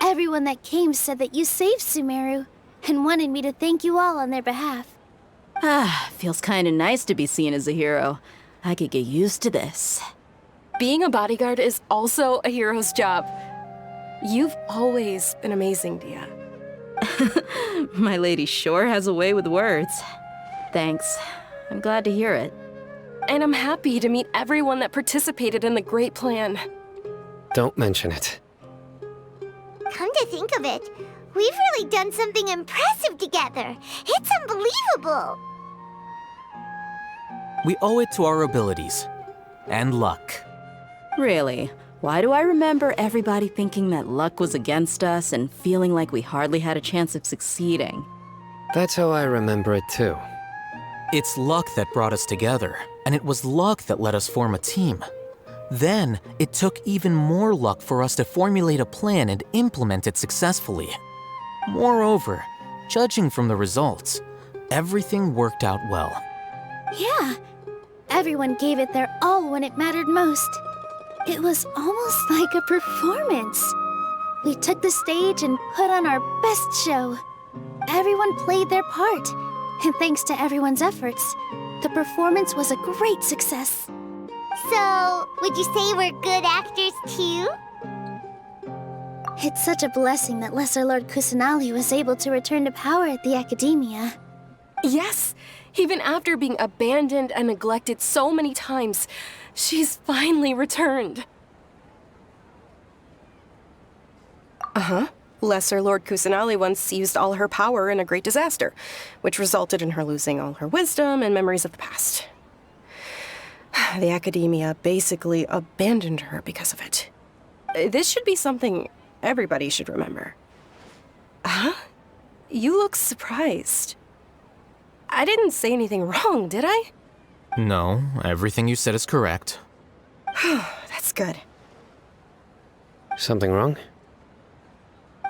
Speaker 6: Everyone that came said that you saved Sumeru, and wanted me to thank you all on their behalf.
Speaker 12: Feels kinda nice to be seen as a hero. I could get used to this.
Speaker 11: Being a bodyguard is also a hero's job. You've always been amazing, Dehya.
Speaker 12: My lady sure has a way with words. Thanks. I'm glad to hear it.
Speaker 11: And I'm happy to meet everyone that participated in the great plan.
Speaker 13: Don't mention it.
Speaker 2: Come to think of it, we've really done something impressive together. It's unbelievable.
Speaker 10: We owe it to our abilities. And luck.
Speaker 12: Really? Why do I remember everybody thinking that luck was against us and feeling like we hardly had a chance of succeeding?
Speaker 13: That's how I remember it too.
Speaker 10: It's luck that brought us together, and it was luck that let us form a team. Then, it took even more luck for us to formulate a plan and implement it successfully. Moreover, judging from the results, everything worked out well.
Speaker 6: Yeah, everyone gave it their all when it mattered most. It was almost like a performance. We took the stage and put on our best show. Everyone played their part, and thanks to everyone's efforts, the performance was a great success.
Speaker 2: So, would you say we're good actors too?
Speaker 6: It's such a blessing that Lesser Lord Kusanali was able to return to power at the Academia.
Speaker 11: Yes, even after being abandoned and neglected so many times, she's finally returned. Lesser Lord Kusanali once used all her power in a great disaster, which resulted in her losing all her wisdom and memories of the past. The Academia basically abandoned her because of it. This should be something everybody should remember. Huh? You look surprised. I didn't say anything wrong, did I?
Speaker 10: No, everything you said is correct.
Speaker 11: That's good.
Speaker 13: Something wrong?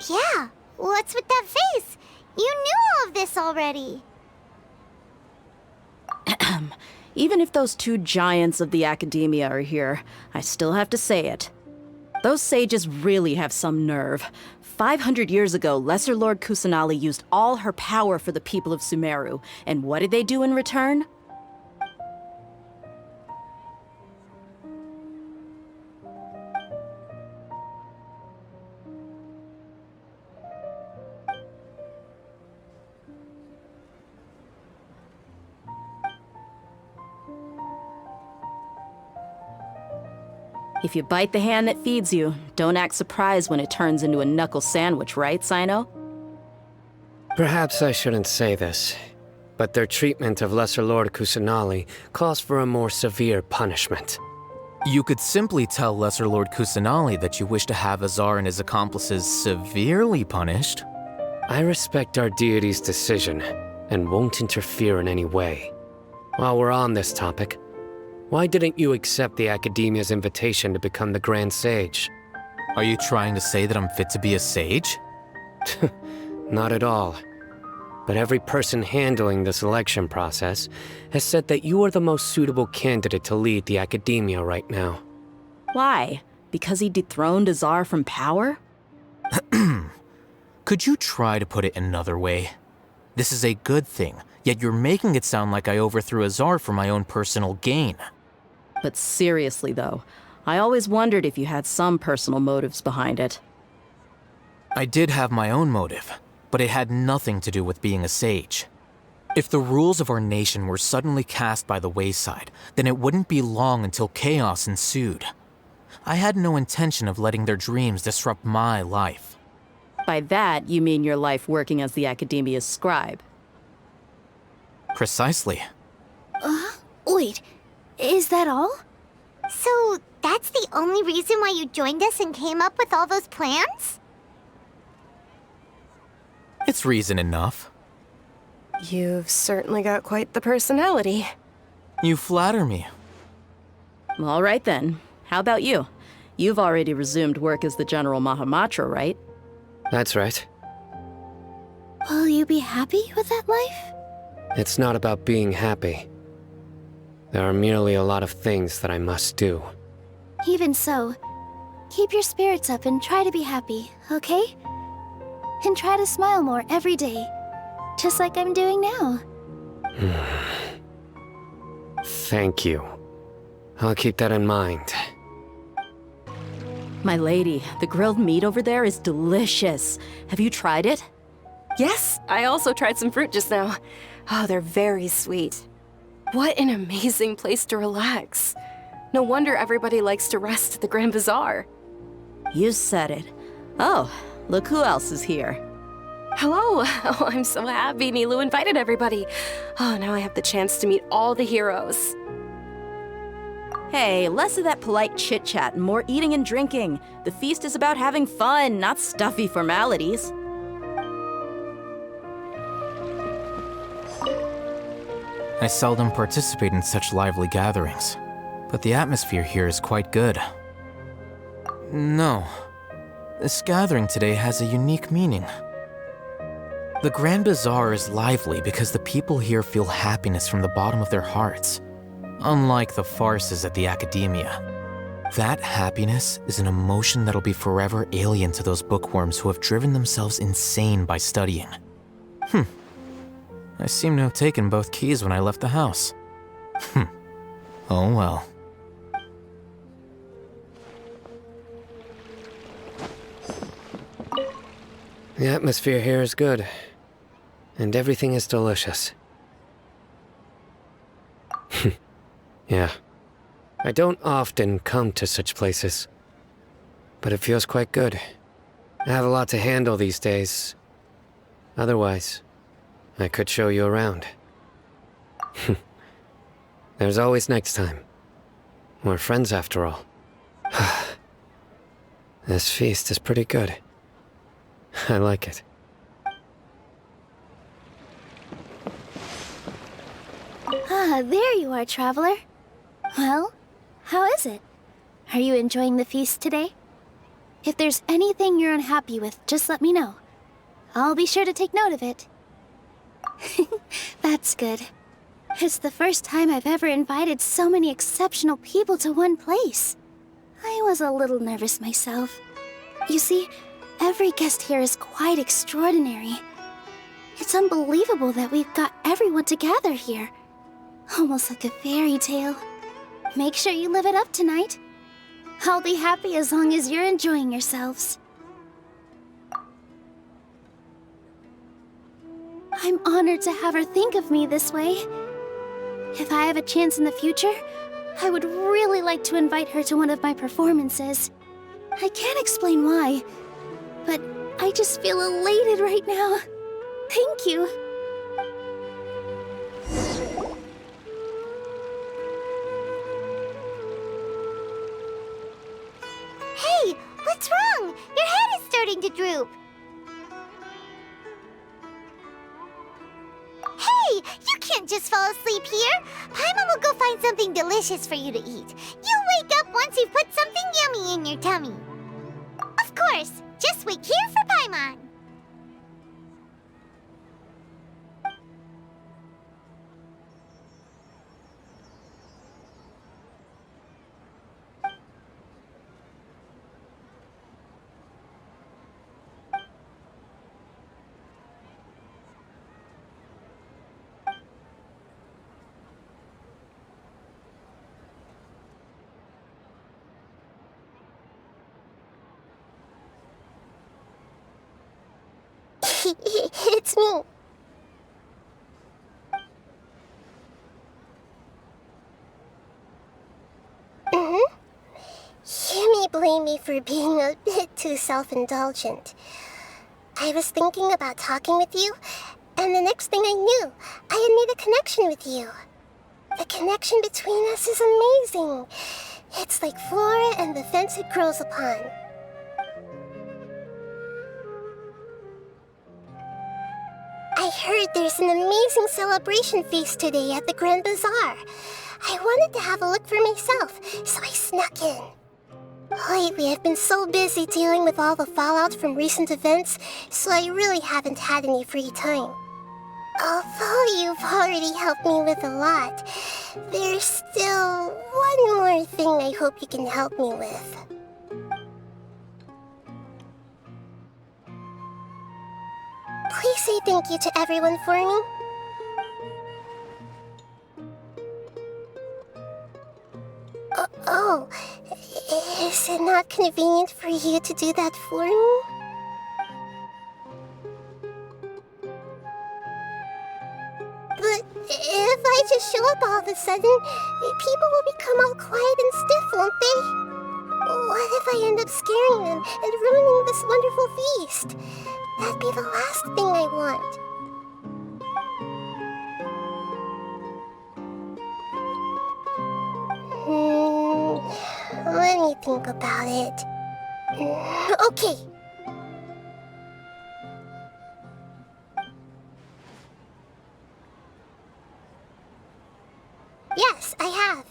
Speaker 2: Yeah, what's with that face? You knew all of this already.
Speaker 12: Even if those two giants of the academia are here, I still have to say it. Those sages really have some nerve. 500 years ago, Lesser Lord Kusanali used all her power for the people of Sumeru, and what did they do in return? If you bite the hand that feeds you, don't act surprised when it turns into a knuckle sandwich, right, Cyno?
Speaker 13: Perhaps I shouldn't say this, but their treatment of Lesser Lord Kusanali calls for a more severe punishment.
Speaker 10: You could simply tell Lesser Lord Kusanali that you wish to have Azar and his accomplices severely punished.
Speaker 13: I respect our deity's decision, and won't interfere in any way. While we're on this topic, why didn't you accept the Academia's invitation to become the Grand Sage?
Speaker 10: Are you trying to say that I'm fit to be a sage?
Speaker 13: Not at all. But every person handling the selection process has said that you are the most suitable candidate to lead the Academia right now.
Speaker 12: Why? Because he dethroned Azar from power?
Speaker 10: Could you try to put it another way? This is a good thing, yet you're making it sound like I overthrew Azar for my own personal gain.
Speaker 12: But seriously, though, I always wondered if you had some personal motives behind it.
Speaker 10: I did have my own motive, but it had nothing to do with being a sage. If the rules of our nation were suddenly cast by the wayside, then it wouldn't be long until chaos ensued. I had no intention of letting their dreams disrupt my life.
Speaker 12: By that, you mean your life working as the Academia's scribe?
Speaker 10: Precisely.
Speaker 6: Wait, is that all?
Speaker 2: So, that's the only reason why you joined us and came up with all those plans?
Speaker 10: It's reason enough.
Speaker 11: You've certainly got quite the personality.
Speaker 10: You flatter me.
Speaker 12: All right then. How about you? You've already resumed work as the General Mahamatra, right?
Speaker 13: That's right.
Speaker 6: Will you be happy with that life?
Speaker 13: It's not about being happy. There are merely a lot of things that I must do.
Speaker 6: Even so, keep your spirits up and try to be happy, okay? And try to smile more every day, just like I'm doing now.
Speaker 13: Thank you. I'll keep that in mind.
Speaker 12: My lady, the grilled meat over there is delicious. Have you tried it?
Speaker 11: Yes, I also tried some fruit just now. Oh, they're very sweet. What an amazing place to relax. No wonder everybody likes to rest at the Grand Bazaar.
Speaker 12: You said it. Oh, look who else is here.
Speaker 11: Hello. Oh, I'm so happy Nilou invited everybody. Oh, now I have the chance to meet all the heroes.
Speaker 12: Hey, less of that polite chit-chat and more eating and drinking. The feast is about having fun, not stuffy formalities.
Speaker 10: I seldom participate in such lively gatherings, but the atmosphere here is quite good. No, this gathering today has a unique meaning. The Grand Bazaar is lively because the people here feel happiness from the bottom of their hearts, unlike the farces at the Academia. That happiness is an emotion that'll be forever alien to those bookworms who have driven themselves insane by studying. I seem to have taken both keys when I left the house. Oh well.
Speaker 13: The atmosphere here is good, and everything is delicious. Yeah. I don't often come to such places, but it feels quite good. I have a lot to handle these days. Otherwise, I could show you around. There's always next time. We're friends after all. This feast is pretty good. I like it.
Speaker 6: Ah, there you are, traveler. Well, how is it? Are you enjoying the feast today? If there's anything you're unhappy with, just let me know. I'll be sure to take note of it. That's good. It's the first time I've ever invited so many exceptional people to one place. I was a little nervous myself. You see, every guest here is quite extraordinary. It's unbelievable that we've got everyone together here. Almost like a fairy tale. Make sure you live it up tonight. I'll be happy as long as you're enjoying yourselves. I'm honored to have her think of me this way. If I have a chance in the future, I would really like to invite her to one of my performances. I can't explain why, but I just feel elated right now. Thank you.
Speaker 2: Hey, what's wrong? Your head is starting to droop. Hey, you can't just fall asleep here. Paimon will go find something delicious for you to eat. You'll wake up once you've put something yummy in your tummy. Of course, just wait here for Paimon. It's me. You may blame me for being a bit too self-indulgent. I was thinking about talking with you, and the next thing I knew, I had made a connection with you. The connection between us is amazing. It's like flora and the fence it grows upon. I heard there's an amazing celebration feast today at the Grand Bazaar. I wanted to have a look for myself, so I snuck in. Lately, I've been so busy dealing with all the fallout from recent events, so I really haven't had any free time. Although you've already helped me with a lot, there's still one more thing I hope you can help me with. Please say thank you to everyone for me. Oh, is it not convenient for you to do that for me? But if I just show up all of a sudden, people will become all quiet and stiff, won't they? What if I end up scaring them and ruining this wonderful feast? That'd be the last thing I want. Let me think about it. Okay. Yes, I have.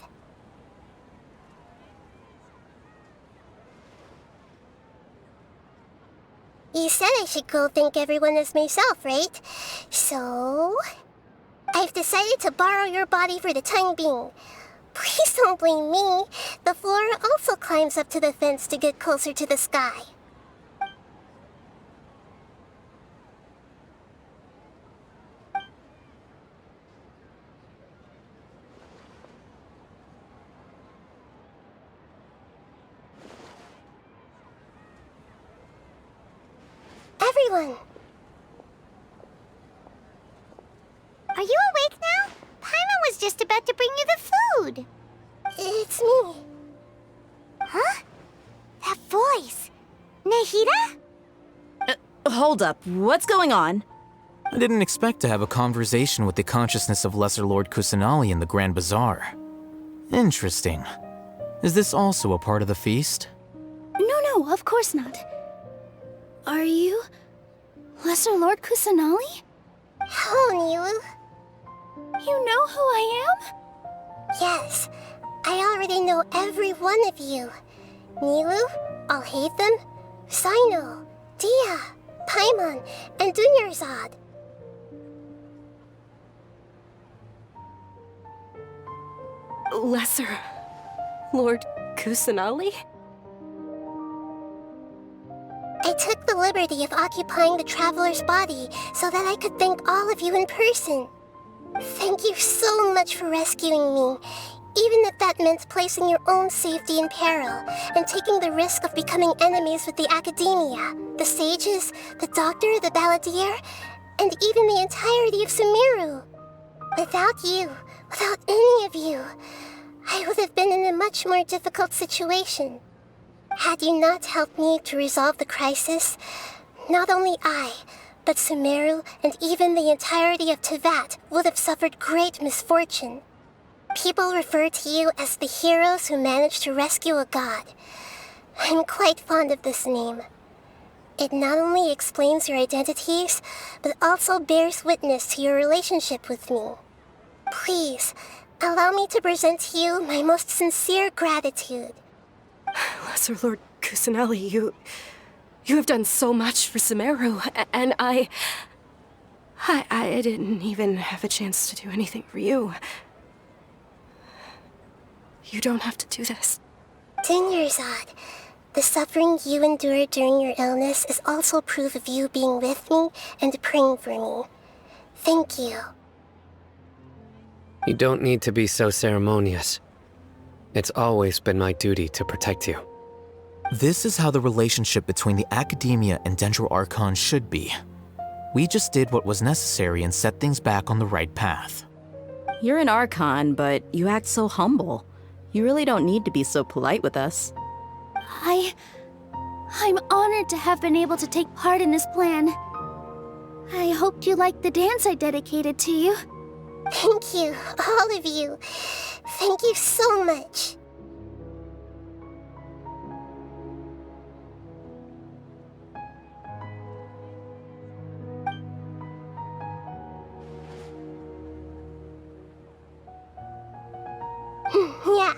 Speaker 2: You said I should go thank everyone as myself, right? So, I've decided to borrow your body for the time being. Please don't blame me. The flora also climbs up to the fence to get closer to the sky. Everyone! Are you awake now? Paimon was just about to bring you the food. It's me. Huh? That voice. Nahida?
Speaker 12: Hold up. What's going on?
Speaker 10: I didn't expect to have a conversation with the consciousness of Lesser Lord Kusanali in the Grand Bazaar. Interesting. Is this also a part of the feast?
Speaker 6: No, of course not. Are you Lesser Lord Kusanali?
Speaker 2: Hello, Nilu.
Speaker 6: You know who I am?
Speaker 2: Yes, I already know every one of you. Nilu, Alhaitham, Cyno, Dehya, Paimon, and Dunyarzad.
Speaker 11: Lesser Lord Kusanali?
Speaker 2: I took the liberty of occupying the traveler's body so that I could thank all of you in person. Thank you so much for rescuing me, even if that meant placing your own safety in peril and taking the risk of becoming enemies with the Academia, the sages, the doctor, the Balladeer, and even the entirety of Sumeru. Without you, without any of you, I would have been in a much more difficult situation. Had you not helped me to resolve the crisis, not only I, but Sumeru and even the entirety of Teyvat would have suffered great misfortune. People refer to you as the heroes who managed to rescue a god. I'm quite fond of this name. It not only explains your identities, but also bears witness to your relationship with me. Please, allow me to present to you my most sincere gratitude.
Speaker 11: Lesser Lord Kusanali, you have done so much for Sumeru, and I didn't even have a chance to do anything for you. You don't have to do this.
Speaker 2: Dunyarzad, the suffering you endured during your illness is also proof of you being with me and praying for me. Thank you.
Speaker 13: You don't need to be so ceremonious. It's always been my duty to protect you.
Speaker 10: This is how the relationship between the Academia and Dendro Archon should be. We just did what was necessary and set things back on the right path.
Speaker 12: You're an Archon, but you act so humble. You really don't need to be so polite with us.
Speaker 3: I'm honored to have been able to take part in this plan. I hoped you liked the dance I dedicated to you.
Speaker 2: Thank you, all of you. Thank you so much. Yeah.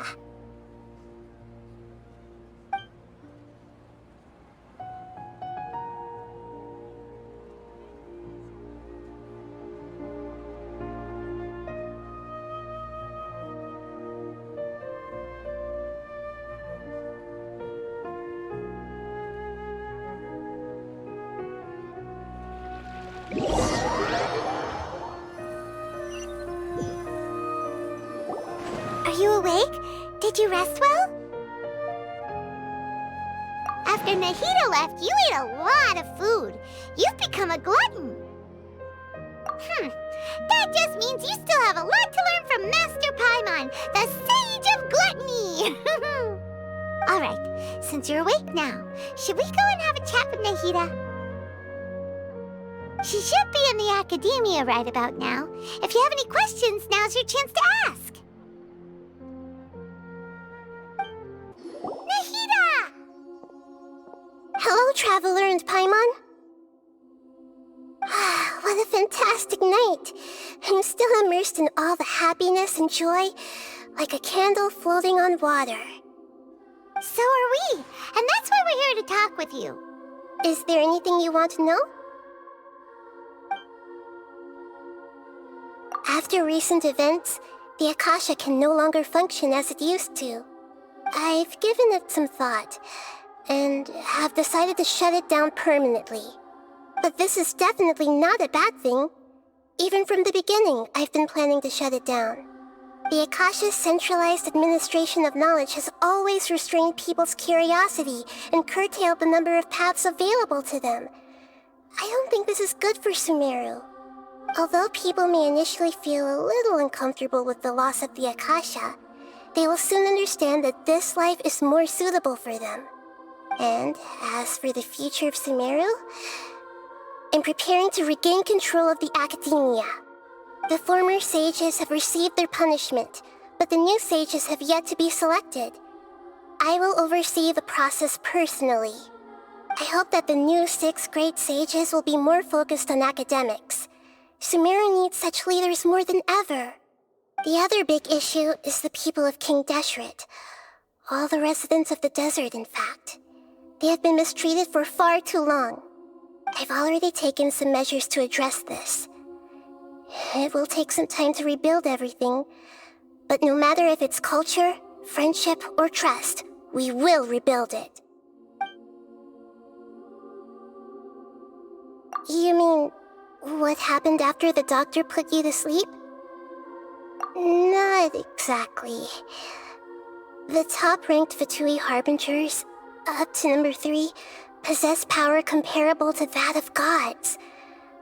Speaker 2: Are you awake? Did you rest well? After Nahida left, you ate a lot of food. You've become a glutton. That just means you still have a lot to learn from Master Paimon, the Sage of Gluttony. Alright, since you're awake now, should we go and have a chat with Nahida? She should be in the Academia right about now. If you have any questions, now's your chance to ask. Nahida! Hello, Traveler and Paimon. What a fantastic night. I'm still immersed in all the happiness and joy, like a candle floating on water. So are we, and that's why we're here to talk with you. Is there anything you want to know? After recent events, the Akasha can no longer function as it used to. I've given it some thought, and have decided to shut it down permanently. But this is definitely not a bad thing. Even from the beginning, I've been planning to shut it down. The Akasha's centralized administration of knowledge has always restrained people's curiosity and curtailed the number of paths available to them. I don't think this is good for Sumeru. Although people may initially feel a little uncomfortable with the loss of the Akasha, they will soon understand that this life is more suitable for them. And as for the future of Sumeru, I'm preparing to regain control of the Academia. The former sages have received their punishment, but the new sages have yet to be selected. I will oversee the process personally. I hope that the new 6 great sages will be more focused on academics. Sumeru needs such leaders more than ever. The other big issue is the people of King Deshret. All the residents of the desert, in fact. They have been mistreated for far too long. I've already taken some measures to address this. It will take some time to rebuild everything, But no matter if it's culture, friendship, or trust, we will rebuild it. You mean, what happened after the doctor put you to sleep? Not exactly. The top-ranked Fatui Harbingers, up to number 3, possess power comparable to that of gods.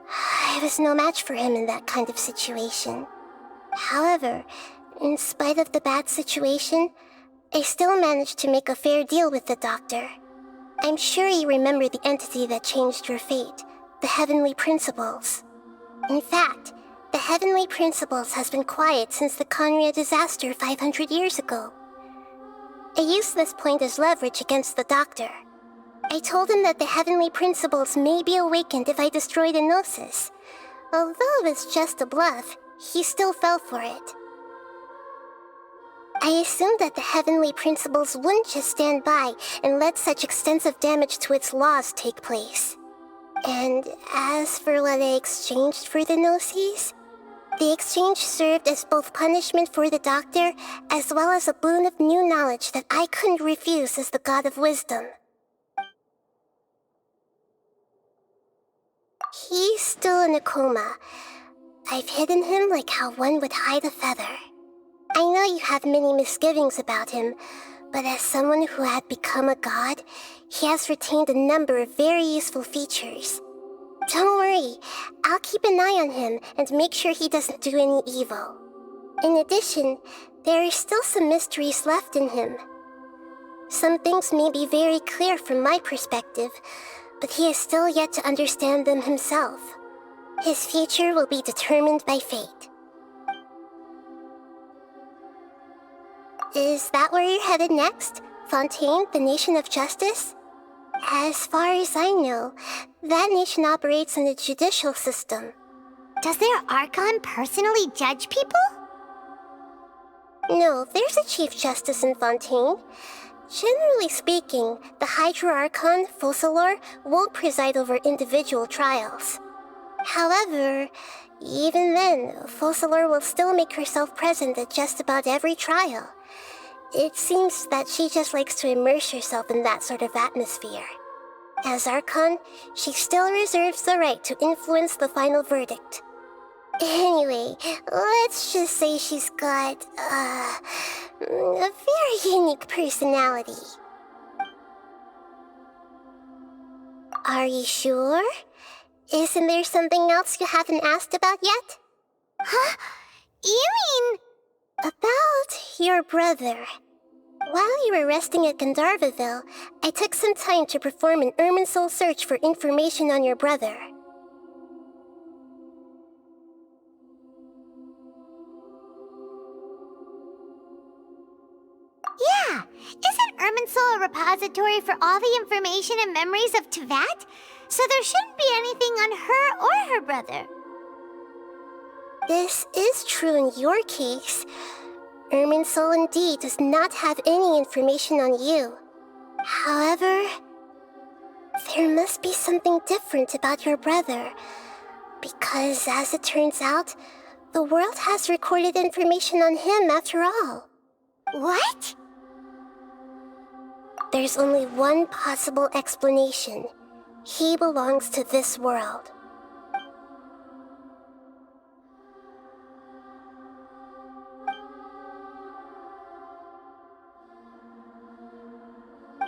Speaker 2: I was no match for him in that kind of situation. However, in spite of the bad situation, I still managed to make a fair deal with the doctor. I'm sure you remember the entity that changed your fate, the Heavenly Principles. In fact, the Heavenly Principles has been quiet since the Conria disaster 500 years ago. I used this point as leverage against the doctor. I told him that the Heavenly Principles may be awakened if I destroy the Gnosis. Although it was just a bluff, he still fell for it. I assumed that the Heavenly Principles wouldn't just stand by and let such extensive damage to its laws take place. And as for what I exchanged for the Gnosis, the exchange served as both punishment for the doctor as well as a boon of new knowledge that I couldn't refuse as the God of Wisdom. He's still in a coma. I've hidden him like how one would hide a feather. I know you have many misgivings about him, but as someone who had become a god, he has retained a number of very useful features. Don't worry, I'll keep an eye on him and make sure he doesn't do any evil. In addition, there are still some mysteries left in him. Some things may be very clear from my perspective, but he is still yet to understand them himself. His future will be determined by fate. Is that where you're headed next? Fontaine, the Nation of Justice? As far as I know, that nation operates in a judicial system. Does their Archon personally judge people? No, there's a Chief Justice in Fontaine. Generally speaking, the Hydra Archon, Focalor, won't preside over individual trials. However, even then, Focalor will still make herself present at just about every trial. It seems that she just likes to immerse herself in that sort of atmosphere. As Archon, she still reserves the right to influence the final verdict. Anyway, let's just say she's got, a very unique personality. Are you sure? Isn't there something else you haven't asked about yet? Huh? You mean... About your brother. While you were resting at Gandharvaville, I took some time to perform an Irminsul search for information on your brother. Yeah! Isn't Irminsul a repository for all the information and memories of Teyvat? So there shouldn't be anything on her or her brother. This is true in your case. Irminsul indeed does not have any information on you. However, there must be something different about your brother. Because as it turns out, the world has recorded information on him after all. What? There's only one possible explanation. He belongs to this world.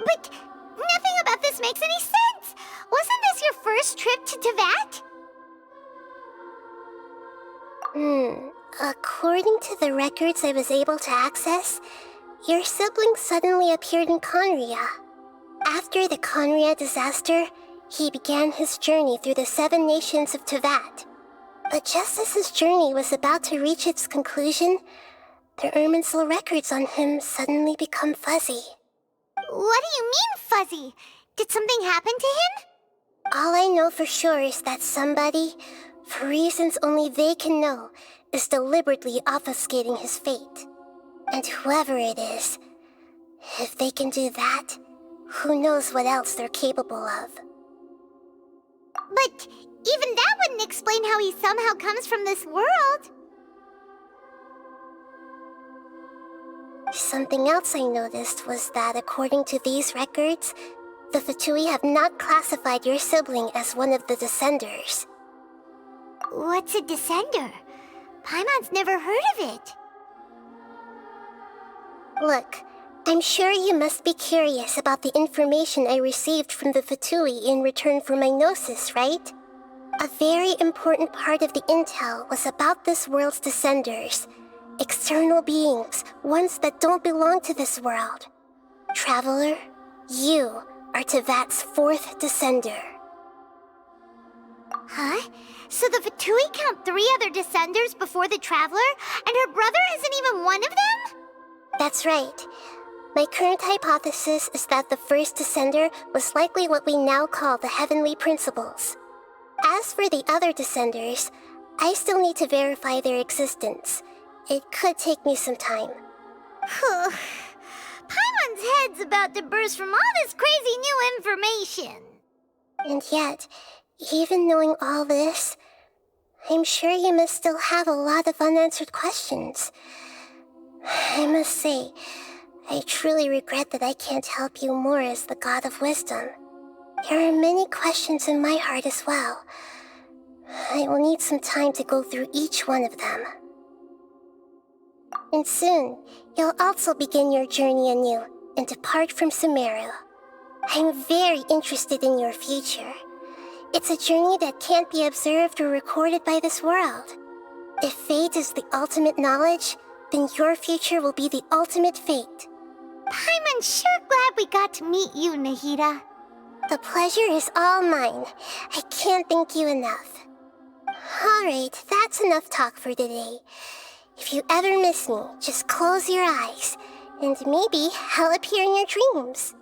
Speaker 2: But nothing about this makes any sense! Wasn't this your first trip to Teyvat? According to the records I was able to access, your sibling suddenly appeared in Conria. After the Conria disaster, he began his journey through the 7 nations of Teyvat. But just as his journey was about to reach its conclusion, the Irminsul records on him suddenly become fuzzy. What do you mean, fuzzy? Did something happen to him? All I know for sure is that somebody, for reasons only they can know, is deliberately obfuscating his fate. And whoever it is, if they can do that, who knows what else they're capable of. But even that wouldn't explain how he somehow comes from this world. Something else I noticed was that according to these records, the Fatui have not classified your sibling as one of the Descenders. What's a Descender? Paimon's never heard of it. Look, I'm sure you must be curious about the information I received from the Fatui in return for my Gnosis, right? A very important part of the intel was about this world's Descenders. External beings, ones that don't belong to this world. Traveler, you are Tevat's 4th Descender. Huh? So the Fatui count 3 other Descenders before the Traveler, and her brother isn't even one of them? That's right. My current hypothesis is that the first Descender was likely what we now call the Heavenly Principles. As for the other Descenders, I still need to verify their existence. It could take me some time. Paimon's head's about to burst from all this crazy new information. And yet, even knowing all this, I'm sure you must still have a lot of unanswered questions. I must say, I truly regret that I can't help you more as the God of Wisdom. There are many questions in my heart as well. I will need some time to go through each one of them. And soon, you'll also begin your journey anew and depart from Sumeru. I'm very interested in your future. It's a journey that can't be observed or recorded by this world. If fate is the ultimate knowledge, then your future will be the ultimate fate. Paimon's sure glad we got to meet you, Nahida. The pleasure is all mine. I can't thank you enough. Alright, that's enough talk for today. If you ever miss me, just close your eyes, and maybe I'll appear in your dreams.